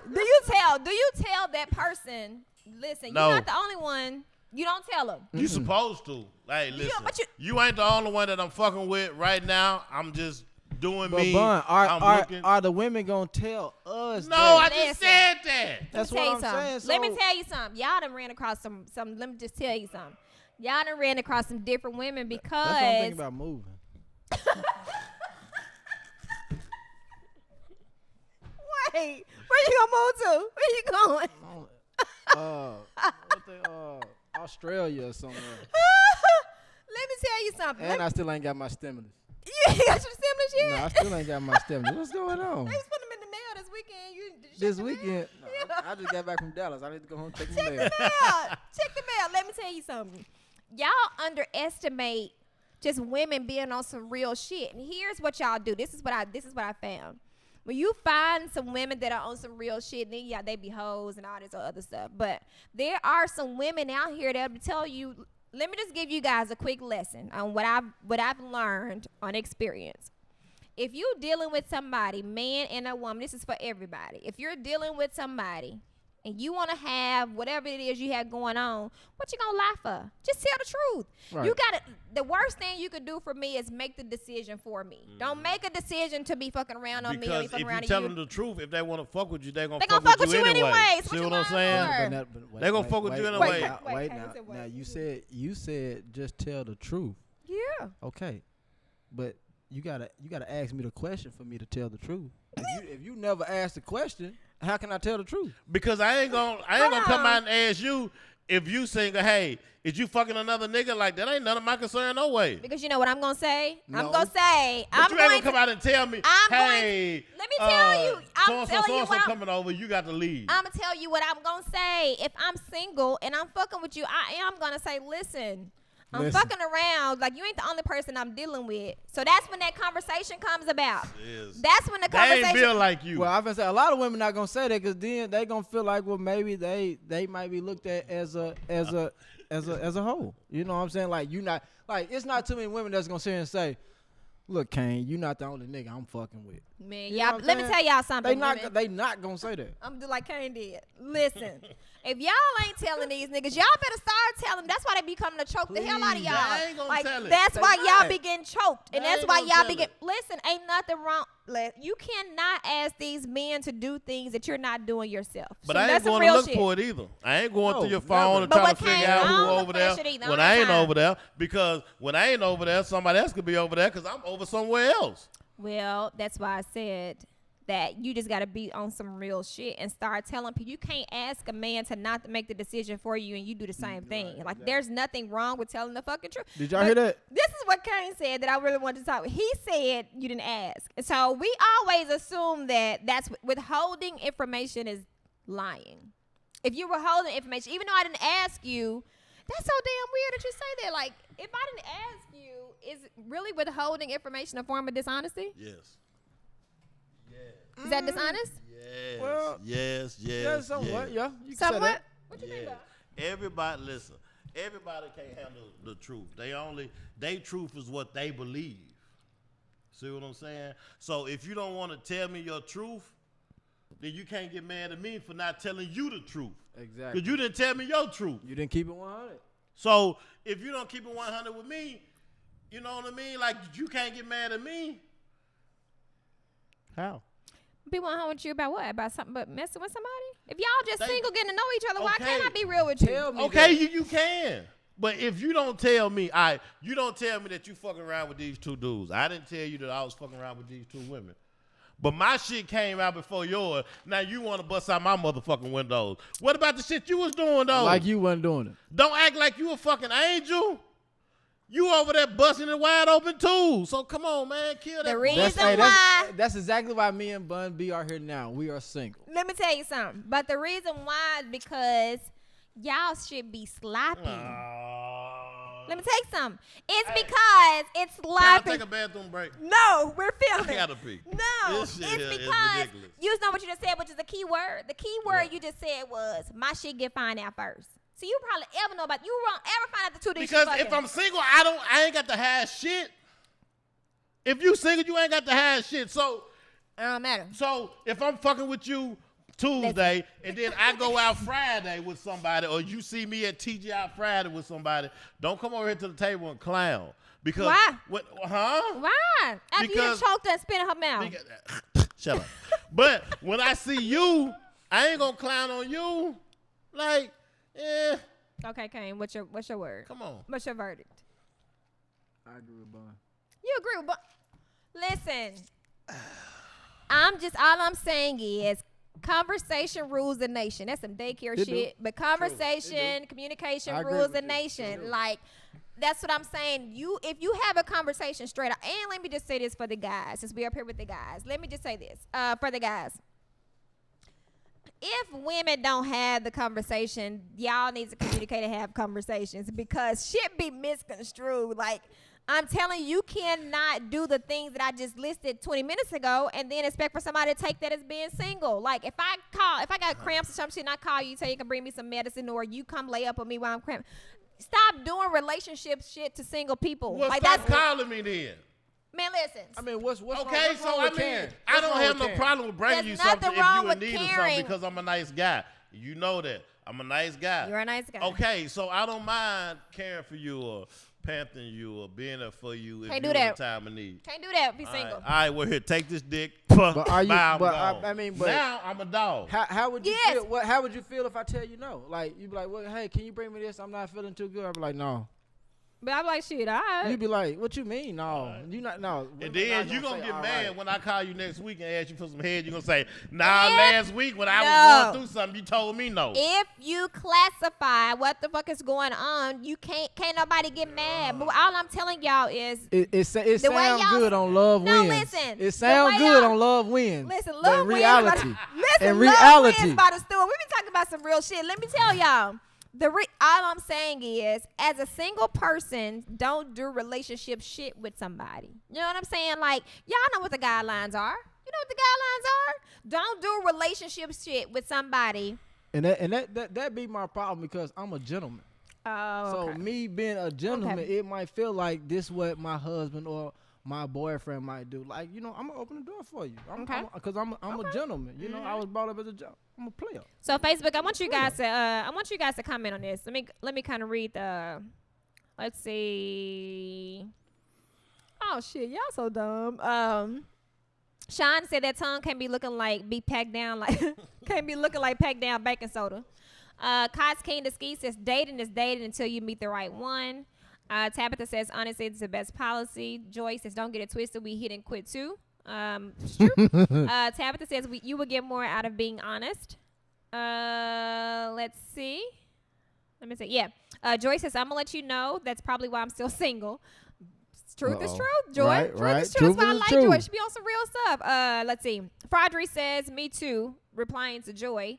Speaker 1: Do you tell that person? Listen,
Speaker 2: No.
Speaker 1: you're not the only one. You don't tell them.
Speaker 2: You supposed to. Hey, listen,
Speaker 1: but
Speaker 2: you ain't the only one that I'm fucking with right now. I'm just doing
Speaker 3: But
Speaker 2: me.
Speaker 3: Bun,
Speaker 2: I'm looking.
Speaker 3: are the women gonna tell us?
Speaker 2: No,
Speaker 3: that?
Speaker 2: I just
Speaker 1: Listen.
Speaker 2: said that.
Speaker 3: That's
Speaker 1: Let me tell
Speaker 3: what
Speaker 1: you
Speaker 3: I'm
Speaker 1: something.
Speaker 3: saying.
Speaker 1: Let me
Speaker 3: So-
Speaker 1: tell you something. Y'all done ran across some. Let me just tell you something. Y'all done ran across some different women because.
Speaker 3: That's what I'm thinking about moving.
Speaker 1: Wait, where you gonna move to? Where you going?
Speaker 3: Australia or somewhere.
Speaker 1: Let me tell you something.
Speaker 3: And I still ain't got my stimulus.
Speaker 1: You ain't got your stimulus yet?
Speaker 3: No, I still ain't got my stimulus. What's going on?
Speaker 1: They just put them in the mail this weekend. Did you
Speaker 3: This
Speaker 1: check the mail?
Speaker 3: weekend, no, I just got back from Dallas. I need to go home and check my
Speaker 1: Check
Speaker 3: mail.
Speaker 1: the mail. Check the mail. Let me tell you something. Y'all underestimate just women being on some real shit. And here's what y'all do. This is what I found. When you find some women that are on some real shit, then yeah, they be hoes and all this other stuff. But there are some women out here that'll tell you. Let me just give you guys a quick lesson on what I've learned on experience. If you're dealing with somebody, man and a woman, this is for everybody. If you're dealing with somebody and you want to have whatever it is you have going on, what you gonna lie for? Just tell the truth.
Speaker 3: Right.
Speaker 1: You gotta. The worst thing you could do for me is make the decision for me. Don't make a decision to be fucking around on me or
Speaker 2: Because
Speaker 1: be fucking
Speaker 2: if
Speaker 1: around
Speaker 2: you tell
Speaker 1: you.
Speaker 2: them the truth, if they want to fuck with you, they
Speaker 1: They gonna fuck with you anyway. So
Speaker 2: See
Speaker 1: what
Speaker 2: what
Speaker 1: you
Speaker 2: I'm saying?
Speaker 1: lying for?
Speaker 3: But
Speaker 2: They gonna fuck with you anyway.
Speaker 1: Wait,
Speaker 3: now.
Speaker 1: Hayes,
Speaker 3: Now
Speaker 1: wait.
Speaker 3: you said just tell the truth.
Speaker 1: Yeah.
Speaker 3: Okay, but you gotta ask me the question for me to tell the truth. If you never ask the question, how can I tell the truth?
Speaker 2: Because I ain't gonna come out and ask you if you single. Hey, is you fucking another nigga? Like that ain't none of my concern, no way.
Speaker 1: Because you know what I'm gonna say? I'm
Speaker 3: No.
Speaker 1: gonna say
Speaker 2: But you ain't gonna come out and tell me,
Speaker 1: I'm going
Speaker 2: hey,
Speaker 1: to- let me tell you, I'm
Speaker 2: so-and-so,
Speaker 1: telling you
Speaker 2: so-and-so
Speaker 1: what I'm-
Speaker 2: coming over, you got to leave.
Speaker 1: I'm gonna tell you what I'm gonna say. If I'm single and I'm fucking with you, I am gonna say, listen, I'm
Speaker 3: Listen.
Speaker 1: fucking around. Like, you ain't the only person I'm dealing with. So that's when that conversation comes about.
Speaker 2: Yes.
Speaker 1: That's when the
Speaker 2: They ain't
Speaker 1: conversation.
Speaker 2: built like you.
Speaker 3: Well, I've been saying a lot of women not gonna say that because then they gonna feel like, well, maybe they might be looked at as a whole. You know what I'm saying? Like, you not like it's not too many women that's gonna sit here and say, Look, Kane, you not the only nigga I'm fucking with.
Speaker 1: Man,
Speaker 3: You know
Speaker 1: y'all,
Speaker 3: what I'm
Speaker 1: let me
Speaker 3: saying?
Speaker 1: tell y'all something.
Speaker 3: They not gonna say that.
Speaker 1: I'm do like Kane did. Listen, if y'all ain't telling these niggas, y'all better start telling them. That's why they be coming to choke the hell out of
Speaker 3: Please.
Speaker 1: y'all.
Speaker 2: They ain't gonna
Speaker 1: Like
Speaker 2: tell it.
Speaker 1: that's
Speaker 3: They
Speaker 1: why y'all
Speaker 3: not.
Speaker 1: be getting choked, and
Speaker 2: They
Speaker 1: that's
Speaker 2: ain't
Speaker 1: why
Speaker 2: gonna
Speaker 1: y'all
Speaker 2: tell
Speaker 1: be
Speaker 2: it.
Speaker 1: getting. Listen, ain't nothing wrong. You cannot ask these men to do things that you're not doing yourself.
Speaker 2: But
Speaker 1: So
Speaker 2: I ain't
Speaker 1: that's some
Speaker 2: going to
Speaker 1: real
Speaker 2: look
Speaker 1: shit.
Speaker 2: for it either. I ain't going
Speaker 3: No,
Speaker 2: through your
Speaker 3: never.
Speaker 2: phone and
Speaker 1: But
Speaker 2: trying
Speaker 1: what
Speaker 2: to figure
Speaker 1: Kane,
Speaker 2: out
Speaker 1: I
Speaker 2: who
Speaker 1: don't look
Speaker 2: over
Speaker 1: for
Speaker 2: there
Speaker 1: that shit either. I
Speaker 2: when
Speaker 1: don't
Speaker 2: I
Speaker 1: have
Speaker 2: ain't
Speaker 1: time.
Speaker 2: over there. Because when I ain't over there, somebody else could be over there because I'm over somewhere else.
Speaker 1: Well, that's why I said that you just got to be on some real shit and start telling people. You can't ask a man to not make the decision for you and you do the same thing. Like, there's nothing wrong with telling the fucking truth.
Speaker 3: Did y'all
Speaker 1: But
Speaker 3: hear that?
Speaker 1: This is what Kane said that I really wanted to talk about. He said you didn't ask. And so we always assume that that's withholding information is lying. If you're withholding information, even though I didn't ask you, that's so damn weird that you say that. Like, if I didn't ask you, is really withholding information a form of dishonesty?
Speaker 2: Yes.
Speaker 1: Is that dishonest?
Speaker 2: Yes.
Speaker 3: Well,
Speaker 2: yes.
Speaker 3: Yeah, somewhat. Yeah, you can say
Speaker 1: Somewhat?
Speaker 3: that.
Speaker 1: What you mean
Speaker 2: Yeah.
Speaker 1: about?
Speaker 2: Everybody, listen. Everybody can't handle the truth. They truth is what they believe. See what I'm saying? So if you don't want to tell me your truth, then you can't get mad at me for not telling you the truth.
Speaker 3: Exactly.
Speaker 2: Because you didn't tell me your truth.
Speaker 3: You didn't keep it 100.
Speaker 2: So if you don't keep it 100 with me, you know what I mean? Like, you can't get mad at me. How?
Speaker 1: Be 100 with you about what? About something but messing with somebody? If y'all just
Speaker 2: They-
Speaker 1: single getting to know each other, why
Speaker 2: Okay.
Speaker 1: can't I be real with you?
Speaker 3: Tell me
Speaker 2: Okay,
Speaker 3: that.
Speaker 2: you can. But if you don't tell me, you don't tell me that you fucking around with these two dudes. I didn't tell you that I was fucking around with these two women. But my shit came out before yours. Now you want to bust out my motherfucking windows. What about the shit you was doing, though?
Speaker 3: Like you wasn't doing it.
Speaker 2: Don't act like you a fucking angel. You over there busting it wide open, too. So come on, man. Kill that.
Speaker 1: The
Speaker 2: bullshit.
Speaker 1: reason why.
Speaker 3: That's exactly why me and Bun B are here now. We are single.
Speaker 1: Let me tell you something. But the reason why is because y'all should be sloppy. Let me tell you something. It's because it's
Speaker 2: Can I
Speaker 1: sloppy.
Speaker 2: take a bathroom break?
Speaker 1: No, we're filming.
Speaker 2: I gotta pee.
Speaker 1: No,
Speaker 2: This shit
Speaker 1: it's
Speaker 2: here is
Speaker 1: because
Speaker 2: ridiculous.
Speaker 1: you know what you just said, which is the key word. The key word
Speaker 2: What?
Speaker 1: you just said was my shit get found out first. So you probably ever know about you won't ever find out the two of these
Speaker 2: Because
Speaker 1: shit
Speaker 2: if I'm single, I ain't got to hide shit. If you single, you ain't got to hide shit. So
Speaker 1: it don't matter.
Speaker 2: if I'm fucking with you Tuesday and then I go out Friday with somebody, or you see me at TGI Friday with somebody, don't come over here to the table and clown. Because
Speaker 1: Why?
Speaker 2: What? Huh?
Speaker 1: Why? After you done
Speaker 2: Because-
Speaker 1: choked her and spit in her mouth.
Speaker 2: Shut up. But when I see you, I ain't gonna clown on you. Like,
Speaker 1: Okay, Kane, what's your word?
Speaker 2: come on.
Speaker 1: What's your verdict?
Speaker 3: I agree with Bun.
Speaker 1: You agree with listen, all I'm saying is conversation rules the nation. That's some daycare
Speaker 3: It do.
Speaker 1: shit. But conversation, communication
Speaker 3: I agree
Speaker 1: rules
Speaker 3: with
Speaker 1: the
Speaker 3: you.
Speaker 1: nation.
Speaker 3: It do.
Speaker 1: Like, that's what I'm saying. If you have a conversation straight up, and let me just say this for the guys, since we're up here with the guys. Let me just say this for the guys. If women don't have the conversation, y'all need to communicate and have conversations because shit be misconstrued. Like, I'm telling you, you cannot do the things that I just listed 20 minutes ago and then expect for somebody to take that as being single. Like, if I got cramps or some shit and I call you, tell you can bring me some medicine, or you come lay up on me while I'm cramping. Stop doing relationship shit to single people.
Speaker 2: Well,
Speaker 1: like,
Speaker 2: stop
Speaker 1: that's
Speaker 2: calling me then.
Speaker 1: Man, listen.
Speaker 3: I mean, what's
Speaker 2: Okay,
Speaker 3: wrong, what's
Speaker 2: so
Speaker 3: wrong
Speaker 2: I
Speaker 3: with
Speaker 2: mean,
Speaker 3: Karen?
Speaker 2: I
Speaker 3: What's
Speaker 2: don't
Speaker 3: wrong
Speaker 2: have
Speaker 3: with
Speaker 2: no
Speaker 3: Karen?
Speaker 2: problem with bringing
Speaker 1: There's
Speaker 2: you
Speaker 1: nothing
Speaker 2: something if
Speaker 1: wrong
Speaker 2: you
Speaker 1: with
Speaker 2: in need of
Speaker 1: caring.
Speaker 2: something because I'm a nice guy. You know that. I'm a nice guy.
Speaker 1: You're a nice guy.
Speaker 2: Okay, so I don't mind caring for you or panthering you or being there for you if
Speaker 1: Can't
Speaker 2: you're
Speaker 1: do
Speaker 2: in
Speaker 1: that.
Speaker 2: time of need.
Speaker 1: Can't do that if you're
Speaker 2: All
Speaker 1: single.
Speaker 2: right, well, here, take this dick.
Speaker 3: But are you?
Speaker 2: Bye, I'm
Speaker 3: But
Speaker 2: gone.
Speaker 3: I mean, but
Speaker 2: now I'm a dog.
Speaker 3: how would you
Speaker 1: Yes.
Speaker 3: feel? How would you feel if I tell you no? Like you be like, well, hey, can you bring me this? I'm not feeling too good. I'd be like, no.
Speaker 1: But I'm like, shit, all right.
Speaker 3: You'd be like, what you mean? No, you not. No.
Speaker 2: And
Speaker 3: Women
Speaker 2: then
Speaker 3: not
Speaker 2: you gonna
Speaker 3: say,
Speaker 2: get
Speaker 3: all
Speaker 2: mad
Speaker 3: right.
Speaker 2: when I call you next week and ask you for some head. You gonna say, nah,
Speaker 1: If-
Speaker 2: last week when I
Speaker 1: No.
Speaker 2: was going through something, you told me no.
Speaker 1: If you classify what the fuck is going on, you can't nobody get mad. But all I'm telling y'all is,
Speaker 3: It
Speaker 1: The way
Speaker 3: sounds
Speaker 1: y'all-
Speaker 3: good on Love
Speaker 1: No,
Speaker 3: Wins.
Speaker 1: listen.
Speaker 3: It sounds
Speaker 1: way
Speaker 3: good
Speaker 1: y'all-
Speaker 3: on Love Wins.
Speaker 1: listen,
Speaker 3: but
Speaker 1: love
Speaker 3: in
Speaker 1: wins
Speaker 3: reality,
Speaker 1: By the, listen,
Speaker 3: in
Speaker 1: love
Speaker 3: reality,
Speaker 1: wins by the stool. We be talking about some real shit. Let me tell y'all. All I'm saying is, as a single person, don't do relationship shit with somebody. You know what I'm saying? Like, y'all know what the guidelines are. You know what the guidelines are? Don't do relationship shit with somebody.
Speaker 3: and that be my problem because I'm a gentleman.
Speaker 1: Oh,
Speaker 3: So
Speaker 1: okay.
Speaker 3: me being a gentleman,
Speaker 1: Okay.
Speaker 3: it might feel like this what my husband or my boyfriend might do. Like, you know, I'm gonna open the door for you.
Speaker 1: Okay.
Speaker 3: Because I'm a gentleman. You know, I was brought up as a gentleman. I'm a player.
Speaker 1: So Facebook, I want you guys to comment on this. Let me kind of read the. Let's see. Oh shit, y'all so dumb. Sean said that tongue can't be looking like packed down baking soda. Kaz King the Ski says dating is dating until you meet the right one. Tabitha says honestly it's the best policy. Joy says don't get it twisted. We hit and quit too. It's true. Tabitha says you will get more out of being honest. Let's see. Let me see. Yeah. Joy says I'm gonna let you know. That's probably why I'm still single. Truth is truth, Joy. Truth is true. That's why I like Joy. She be on some real stuff. Let's see. Fraudry says me too. Replying to Joy.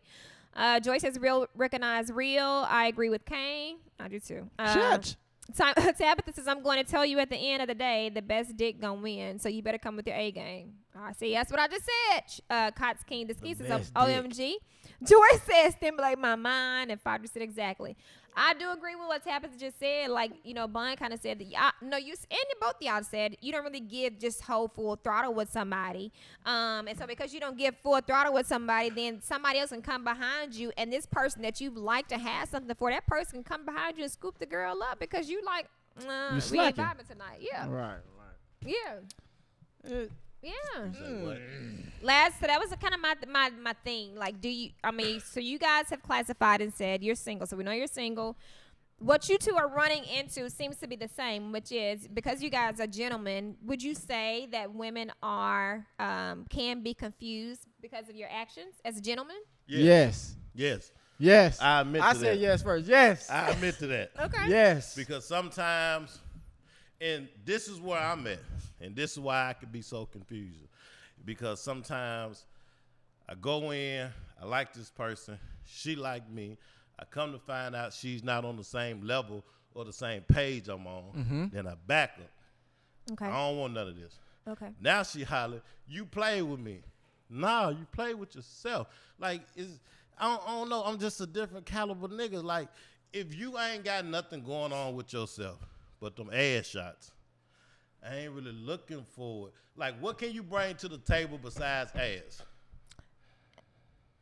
Speaker 1: Joy says real recognize real. I agree with Kane. I do too.
Speaker 3: Shit.
Speaker 1: Tabitha says I'm going to tell you at the end of the day the best dick gonna win. So you better come with your A game. I see. That's what I just said. Cots King the Ski says OMG. Joy says stimulate my mind, and Fraudry said exactly. I do agree with what Tabitha just said. Like, you know, Bun kind of said that, and both of y'all said you don't really give just whole full throttle with somebody. And so because you don't give full throttle with somebody, then somebody else can come behind you, and this person that you like to have something for, that person can come behind you and scoop the girl up because you like, we ain't vibing tonight. Yeah.
Speaker 3: Right.
Speaker 1: Yeah. Yeah. So that was kind of my thing. Like, so you guys have classified and said you're single. So we know you're single. What you two are running into seems to be the same, which is because you guys are gentlemen, would you say that women can be confused because of your actions as a gentleman?
Speaker 3: Yes.
Speaker 2: I admit to that.
Speaker 3: I said yes first. Yes.
Speaker 2: I admit to that.
Speaker 1: Okay.
Speaker 3: Yes.
Speaker 2: Because sometimes, and this is where I'm at, and this is why I could be so confused. Because sometimes I go in, I like this person, she like me. I come to find out she's not on the same level or the same page I'm on. Then I back up.
Speaker 1: Okay.
Speaker 2: I don't want none of this.
Speaker 1: Okay.
Speaker 2: Now she holler, you play with me. Nah, you play with yourself. Like, I don't know. I'm just a different caliber nigga. Like, if you ain't got nothing going on with yourself but them ass shots, I ain't really looking for it. Like, what can you bring to the table besides ass?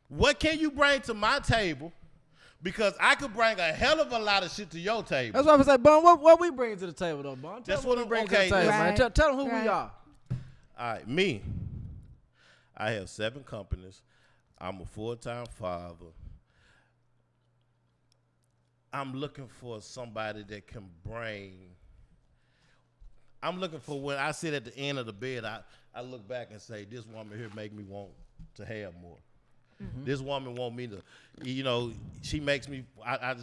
Speaker 2: What can you bring to my table? Because I could bring a hell of a lot of shit to your table.
Speaker 3: That's what I was like, Bun, what we bring to the table, though, Bun?
Speaker 2: That's what we bring
Speaker 3: to the table, man. Tell them who we are.
Speaker 2: All right, me. I have 7 companies. I'm a full-time father. I'm looking for somebody that can bring. I'm looking for when I sit at the end of the bed, I look back and say, this woman here make me want to have more. This woman want me to, she makes me, I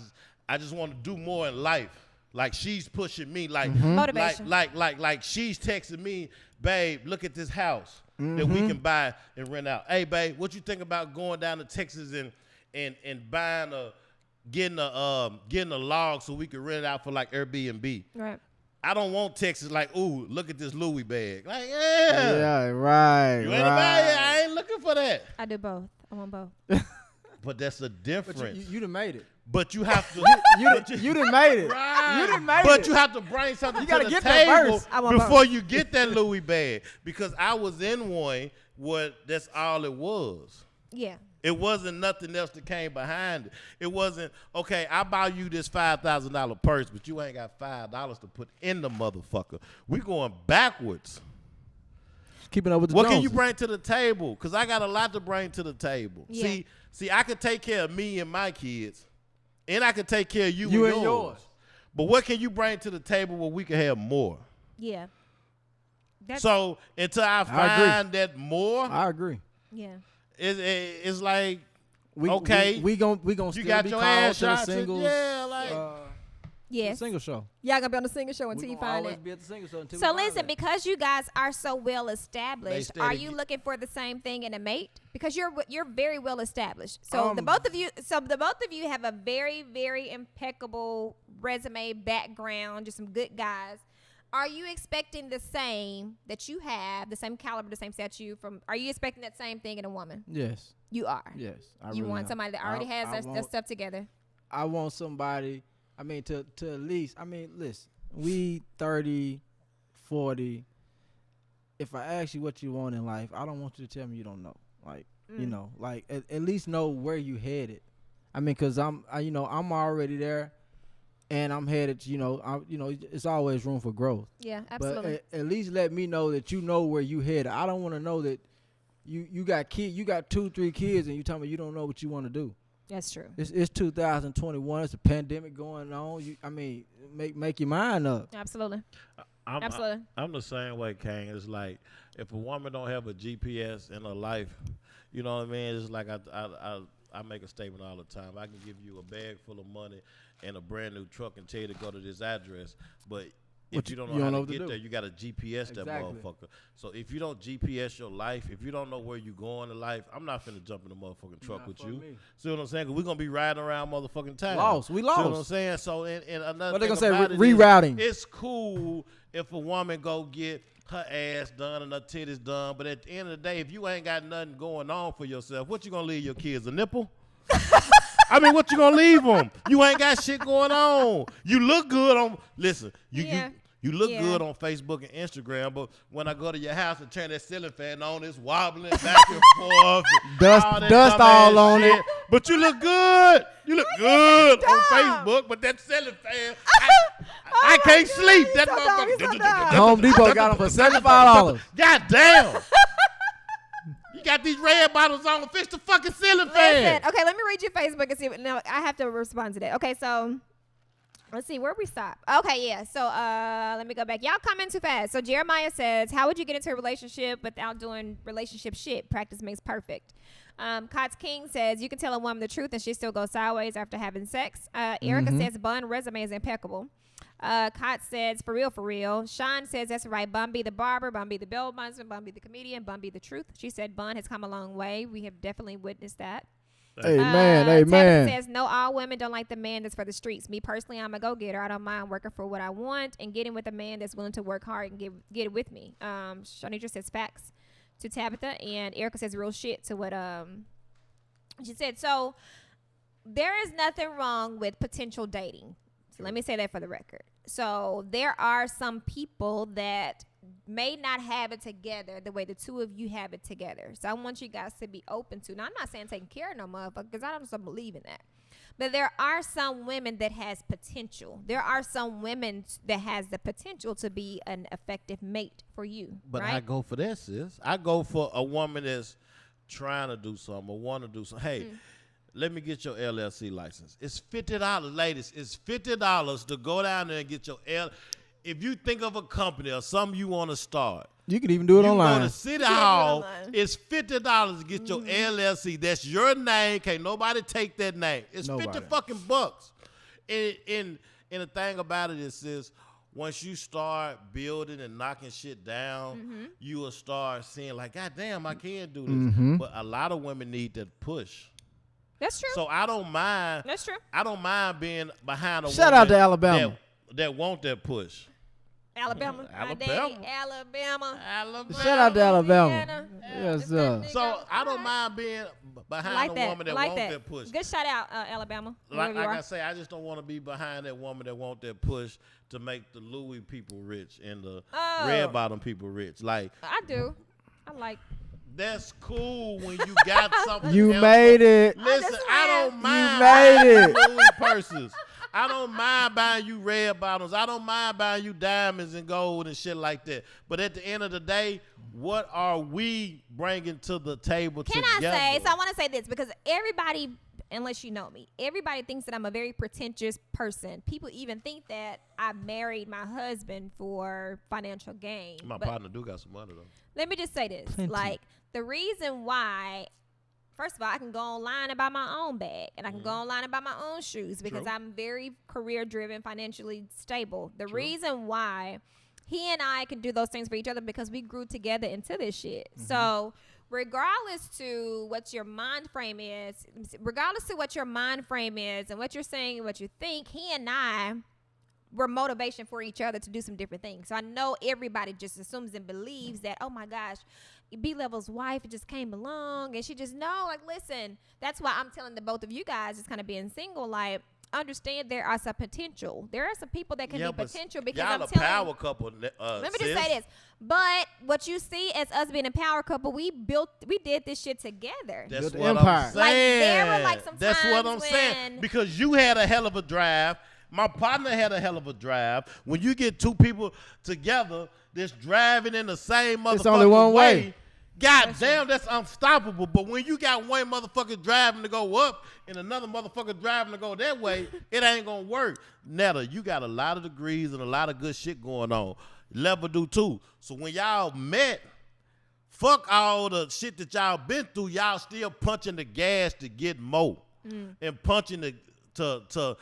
Speaker 2: just want to do more in life. Like she's pushing me, like,
Speaker 1: motivation.
Speaker 2: like she's texting me, babe, look at this house that we can buy and rent out. Hey, babe, what you think about going down to Texas and buying getting a log so we can rent it out for like Airbnb.
Speaker 1: Right.
Speaker 2: I don't want Texas like, ooh, look at this Louis bag. Like, yeah.
Speaker 3: Yeah, right.
Speaker 2: You ain't about it. I ain't looking for that.
Speaker 1: I do both. I want both.
Speaker 2: But that's a difference.
Speaker 3: But you done made it.
Speaker 2: But you have to.
Speaker 3: You done made it.
Speaker 2: Right.
Speaker 3: You done made it.
Speaker 2: But you have to bring something to the
Speaker 3: get
Speaker 2: table
Speaker 3: that first.
Speaker 2: before you get that Louis bag. Because I was in one where that's all it was.
Speaker 1: Yeah.
Speaker 2: It wasn't nothing else that came behind it. It wasn't, okay, I buy you this $5,000 purse, but you ain't got $5 to put in the motherfucker. We going backwards.
Speaker 3: Keeping up with the
Speaker 2: What
Speaker 3: Joneses.
Speaker 2: can you bring to the table? Because I got a lot to bring to the table.
Speaker 1: Yeah.
Speaker 2: See, I could take care of me and my kids, and I could take care of you and yours. But what can you bring to the table where we can have more?
Speaker 1: Yeah.
Speaker 2: So until I find that more,
Speaker 3: I agree.
Speaker 1: Yeah.
Speaker 2: It's like,
Speaker 3: we gonna still
Speaker 2: you got
Speaker 3: be
Speaker 2: your
Speaker 3: called
Speaker 2: ass
Speaker 3: to the
Speaker 2: shot.
Speaker 3: singles.
Speaker 2: Yeah, like.
Speaker 1: Yes.
Speaker 3: Single show.
Speaker 1: Y'all gonna be on the single show until
Speaker 3: We
Speaker 1: you
Speaker 3: gonna
Speaker 1: find
Speaker 3: always
Speaker 1: it.
Speaker 3: be at the single show until
Speaker 1: So
Speaker 3: we find
Speaker 1: listen,
Speaker 3: it.
Speaker 1: because you guys are so well established,
Speaker 2: They
Speaker 1: are
Speaker 2: steady
Speaker 1: you
Speaker 2: get-
Speaker 1: looking for the same thing in a mate? Because you're very well established. So the both of you have a very, very impeccable resume, background, just some good guys. Are you expecting the same that you have, the same caliber, the same statue are you expecting that same thing in a woman?
Speaker 3: Yes.
Speaker 1: You are.
Speaker 3: Yes.
Speaker 1: You want somebody that already has their stuff together.
Speaker 3: I want somebody, to at least, listen, we 30, 40, if I ask you what you want in life, I don't want you to tell me you don't know. Like, you know, like at least know where you headed. I mean, cause I'm already there, and I'm headed. It's always room for growth.
Speaker 1: Yeah, absolutely.
Speaker 3: But at least let me know that you know where you headed. I don't want to know that you got 2-3 kids, and you tell me you don't know what you want to do.
Speaker 1: That's true.
Speaker 3: It's 2021. It's a pandemic going on. Make your mind up.
Speaker 1: Absolutely.
Speaker 2: I'm the same way, Kane. It's like if a woman don't have a GPS in her life, you know what I mean? It's like I make a statement all the time. I can give you a bag full of money and a brand new truck and tell you to go to this address, but if you don't know how to get there, you got to GPS that motherfucker. So if you don't GPS your life, if you don't know where you going in life, I'm not finna jump in the motherfucking truck with you. Me. See what I'm saying? Because we're going to be riding around motherfucking town.
Speaker 3: We lost.
Speaker 2: See what I'm saying? So, and another
Speaker 3: what they
Speaker 2: thing
Speaker 3: going to say?
Speaker 2: Rerouting. It's cool if a woman go get her ass done and her titties done, but at the end of the day, if you ain't got nothing going on for yourself, what you going to leave your kids? A nipple? I mean, what you going to leave them? You ain't got shit going on. You look good on, listen, you look good on Facebook and Instagram, but when I go to your house and turn that ceiling fan on, it's wobbling back and forth.
Speaker 3: Dust all on
Speaker 2: shit.
Speaker 3: it.
Speaker 2: But you look good. You look good on Facebook, but that ceiling fan, I can't sleep. That motherfucker.
Speaker 3: Home Depot got them for $75.
Speaker 2: God damn. You got these red bottles on. Fix the fucking ceiling fan.
Speaker 1: Listen, okay, let me read your Facebook and see. No, I have to respond to that. Okay, so let's see where we stop. Okay, yeah. So let me go back. Y'all come in too fast. So Jeremiah says, "How would you get into a relationship without doing relationship shit? Practice makes perfect." Cots King says, "You can tell a woman the truth and she still goes sideways after having sex." Erica says, "Bun resume is impeccable." Cots says, for real. Sean says, "That's right. Bun B the barber, Bun B the bell bondsman, Bun B the comedian, Bun B the truth." She said, "Bun has come a long way. We have definitely witnessed that."
Speaker 3: Amen.
Speaker 1: Tabitha says, "No, all women don't like the man that's for the streets. Me personally, I'm a go-getter. I don't mind working for what I want and getting with a man that's willing to work hard and get it with me." Shanitra says facts to Tabitha, and Erica says real shit to what she said. So there is nothing wrong with potential dating. So let me say that for the record. So there are some people that may not have it together the way the two of you have it together. So I want you guys to be open to. Now, I'm not saying taking care of no motherfucker, because I don't believe in that. But there are some women that has potential. There are some women that has the potential to be an effective mate for you.
Speaker 2: But
Speaker 1: right?
Speaker 2: I go for that, sis. I go for a woman that's trying to do something or want to do something. Hey, let me get your LLC license. It's $50, ladies. It's $50 to go down there and get your If you think of a company or something you want to start,
Speaker 3: you can even do it online.
Speaker 2: You go to City Hall. It's $50 to get your LLC. That's your name. Can't nobody take that name. It's $50 fucking bucks. And the thing about it is once you start building and knocking shit down, you will start seeing like, God damn, I can do this. But a lot of women need that push.
Speaker 1: That's true.
Speaker 2: So I don't mind.
Speaker 1: That's true.
Speaker 2: I don't mind being behind a woman.
Speaker 3: Shout out to Alabama.
Speaker 2: That want that push.
Speaker 1: Alabama. Alabama.
Speaker 3: Shout out to Alabama. Yes, sir.
Speaker 2: So I don't mind being behind a woman that want that push.
Speaker 1: Good shout out, Alabama.
Speaker 2: Like I say, I just don't want to be behind that woman that want that push to make the Louis people rich and the red bottom people rich. Like
Speaker 1: I do. I like.
Speaker 2: That's cool when you got something.
Speaker 3: You
Speaker 2: else.
Speaker 3: made it.
Speaker 2: Listen, I don't mind
Speaker 3: you made it.
Speaker 2: Louis purses. I don't mind buying you red bottoms. I don't mind buying you diamonds and gold and shit like that. But at the end of the day, what are we bringing to the table together?
Speaker 1: Can I say, so I want to say this because everybody, unless you know me, everybody thinks that I'm a very pretentious person. People even think that I married my husband for financial gain.
Speaker 2: My partner do got some money though.
Speaker 1: Let me just say this.
Speaker 3: Plenty.
Speaker 1: Like the reason why, first of all, I can go online and buy my own bag, and I can go online and buy my own shoes because I'm very career-driven, financially stable. The reason why he and I can do those things for each other because we grew together into this shit. So regardless to what your mind frame is and what you're saying and what you think, he and I were motivation for each other to do some different things. So I know everybody just assumes and believes that, oh my gosh, B-Level's wife just came along and she just, no, like, listen, that's why I'm telling the both of you guys just kind of being single, like, understand there are some potential. There are some people that can be
Speaker 2: but
Speaker 1: potential because
Speaker 2: y'all
Speaker 1: I'm
Speaker 2: a
Speaker 1: telling
Speaker 2: power
Speaker 1: you.
Speaker 2: couple.
Speaker 1: Let me just say this. But what you see as us being a power couple, we did this shit together.
Speaker 2: That's
Speaker 3: Built the
Speaker 2: what
Speaker 3: empire.
Speaker 2: I'm
Speaker 1: Like,
Speaker 2: saying.
Speaker 1: there were, like, some
Speaker 2: That's what I'm
Speaker 1: times
Speaker 2: saying.
Speaker 1: when-
Speaker 2: Because you had a hell of a drive. My partner had a hell of a drive. When you get two people together that's driving in the same motherfucking
Speaker 3: It's only one way.
Speaker 2: God damn, that's unstoppable. But when you got one motherfucker driving to go up and another motherfucker driving to go that way, it ain't gonna work. Netta, you got a lot of degrees and a lot of good shit going on. Level do too. So when y'all met, fuck all the shit that y'all been through. Y'all still punching the gas to get more and punching to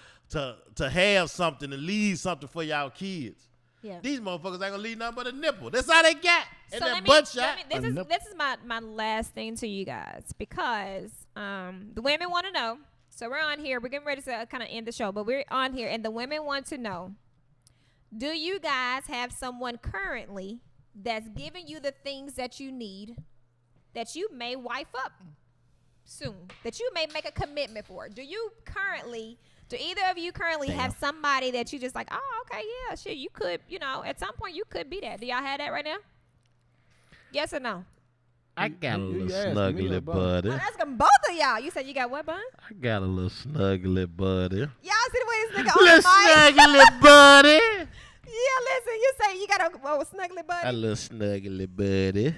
Speaker 2: have something and leave something for y'all kids.
Speaker 1: Yeah.
Speaker 2: These motherfuckers ain't gonna leave nothing but a nipple. That's all they got. And
Speaker 1: So
Speaker 2: that butt shot.
Speaker 1: this is my last thing to you guys because the women want to know. So we're on here. We're getting ready to kind of end the show, but we're on here, and the women want to know: do you guys have someone currently that's giving you the things that you need, that you may wife up soon, that you may make a commitment for? Do either of you currently have somebody that you just like, oh, okay, yeah, shit, you could, at some point you could be that. Do y'all have that right now? Yes or no?
Speaker 4: I got a little
Speaker 3: asking me
Speaker 4: snuggly
Speaker 3: that, bud.
Speaker 4: buddy.
Speaker 1: I'm asking both of y'all. You said you got what, bun?
Speaker 4: I got a little snuggly buddy.
Speaker 1: Y'all see the way this nigga on
Speaker 4: Little
Speaker 1: the mic?
Speaker 4: snuggly buddy.
Speaker 1: Yeah, listen, you say you got a snuggly
Speaker 4: A
Speaker 1: buddy.
Speaker 4: little snuggly buddy.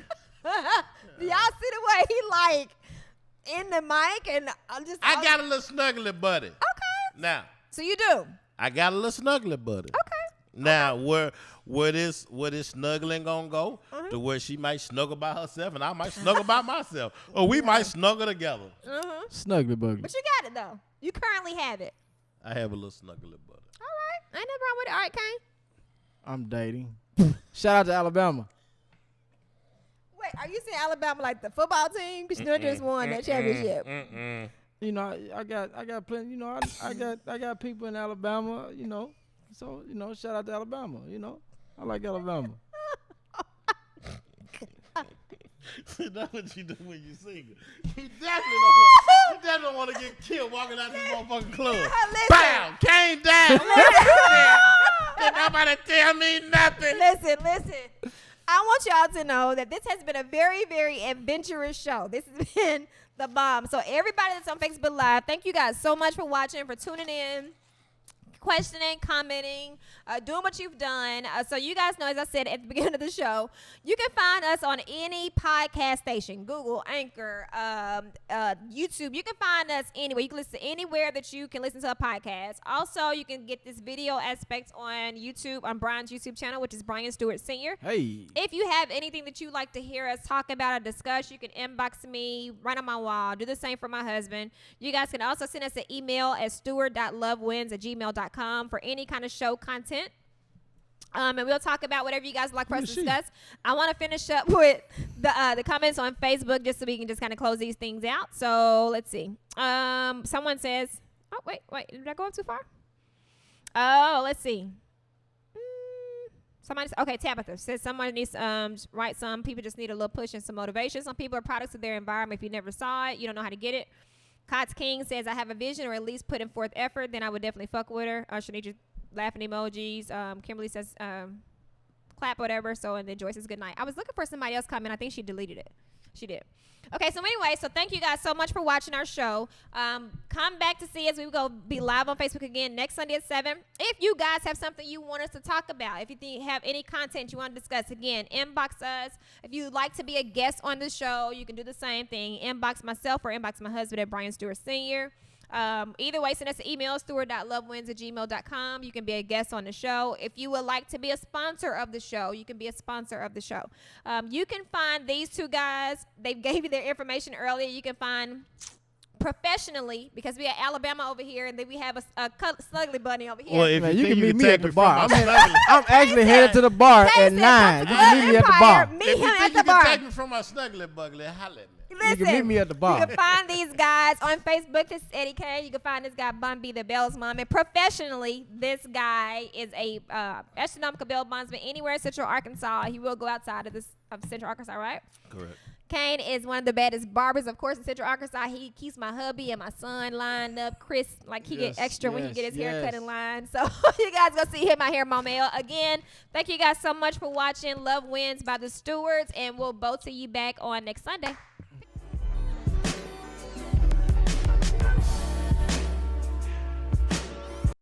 Speaker 1: Do y'all see the way he like in the mic and I'm just
Speaker 2: I got a little snuggly buddy.
Speaker 1: Okay.
Speaker 2: Now,
Speaker 1: So you do.
Speaker 2: I got a little snuggly buddy.
Speaker 1: Okay.
Speaker 2: Now, where this snuggling gonna go? To where she might snuggle by herself and I might snuggle by myself. Or we might snuggle together.
Speaker 3: Snuggly buggy.
Speaker 1: But you got it though. You currently have it.
Speaker 2: I have a little snuggly buddy.
Speaker 1: All right. Ain't nothing wrong with it. All right, Kane.
Speaker 3: I'm dating. Shout out to Alabama.
Speaker 1: Wait, are you saying Alabama like the football team? Because you just won that championship.
Speaker 3: You know, I got plenty. You know, I got people in Alabama. You know, so shout out to Alabama. You know, I like Alabama.
Speaker 2: That's what you do when you sing. You definitely don't want to get killed walking out this motherfucking club.
Speaker 1: Listen.
Speaker 2: Bam! Came down. Did nobody tell me nothing.
Speaker 1: Listen. I want y'all to know that this has been a very, very adventurous show. This has been the bomb. So everybody that's on Facebook Live, thank you guys so much for watching, for tuning in, questioning, commenting, doing what you've done. So you guys know, as I said at the beginning of the show, you can find us on any podcast station, Google, Anchor, YouTube. You can find us anywhere. You can listen anywhere that you can listen to a podcast. Also, you can get this video aspect on YouTube, on Brian's YouTube channel, which is Brian Stewart Sr.
Speaker 3: Hey.
Speaker 1: If you have anything that you'd like to hear us talk about or discuss, you can inbox me, right on my wall. Do the same for my husband. You guys can also send us an email at stewart.lovewins@gmail.com for any kind of show content. And we'll talk about whatever you guys like for us to discuss. I want to finish up with the comments on Facebook just so we can just kind of close these things out. So let's see. Someone says, oh, wait, did I go up too far? Oh, let's see. Okay, Tabitha says someone needs right. Some people just need a little push and some motivation. Some people are products of their environment. If you never saw it, you don't know how to get it. Cots King says, I have a vision or at least putting forth effort, then I would definitely fuck with her. Shanicia laughing emojis. Kimberly says, clap, whatever. So, and then Joyce says, good night. I was looking for somebody else comment. I think she deleted it. She did. Okay, so anyway, so thank you guys so much for watching our show. Come back to see us. We will be live on Facebook again next Sunday at 7. If you guys have something you want us to talk about, if you have any content you want to discuss, again, inbox us. If you'd like to be a guest on the show, you can do the same thing. Inbox myself or inbox my husband at Brian Stewart Sr. Either way, send us an email, stewart.lovewins@gmail.com. You can be a guest on the show. If you would like to be a sponsor of the show, you can be a sponsor of the show. You can find these two guys. They gave you their information earlier. You can find professionally, because we have Alabama over here, and then we have a Snuggly Bunny over here.
Speaker 2: Well, if
Speaker 3: Man,
Speaker 2: you
Speaker 3: can
Speaker 2: think
Speaker 3: meet me
Speaker 2: take
Speaker 3: at the
Speaker 2: from
Speaker 3: bar.
Speaker 2: my
Speaker 3: I'm
Speaker 2: snuggly-
Speaker 3: actually headed to the bar
Speaker 1: Tay
Speaker 3: at
Speaker 1: said,
Speaker 3: 9. You can meet me at the bar.
Speaker 1: Meet
Speaker 2: If
Speaker 1: him
Speaker 2: you
Speaker 1: at
Speaker 2: think
Speaker 1: the
Speaker 2: you
Speaker 1: bar.
Speaker 2: can take me from my snuggly bugly, holla at me.
Speaker 1: Listen,
Speaker 3: You can meet me at the bar.
Speaker 1: You can find these guys on Facebook. This is Eddie Kane. You can find this guy, Bun B, the Bell's mom. And professionally, this guy is a astronomical bail bondsman anywhere in Central Arkansas. He will go outside of Central Arkansas, right?
Speaker 2: Correct.
Speaker 1: Kane is one of the baddest barbers, of course, in Central Arkansas. He keeps my hubby and my son lined up. Chris, like, he get extra when he get his hair cut in line. So you guys go see him out here, Momel. Again, thank you guys so much for watching Love Wins by the Stewards, and we'll both see you back on next Sunday.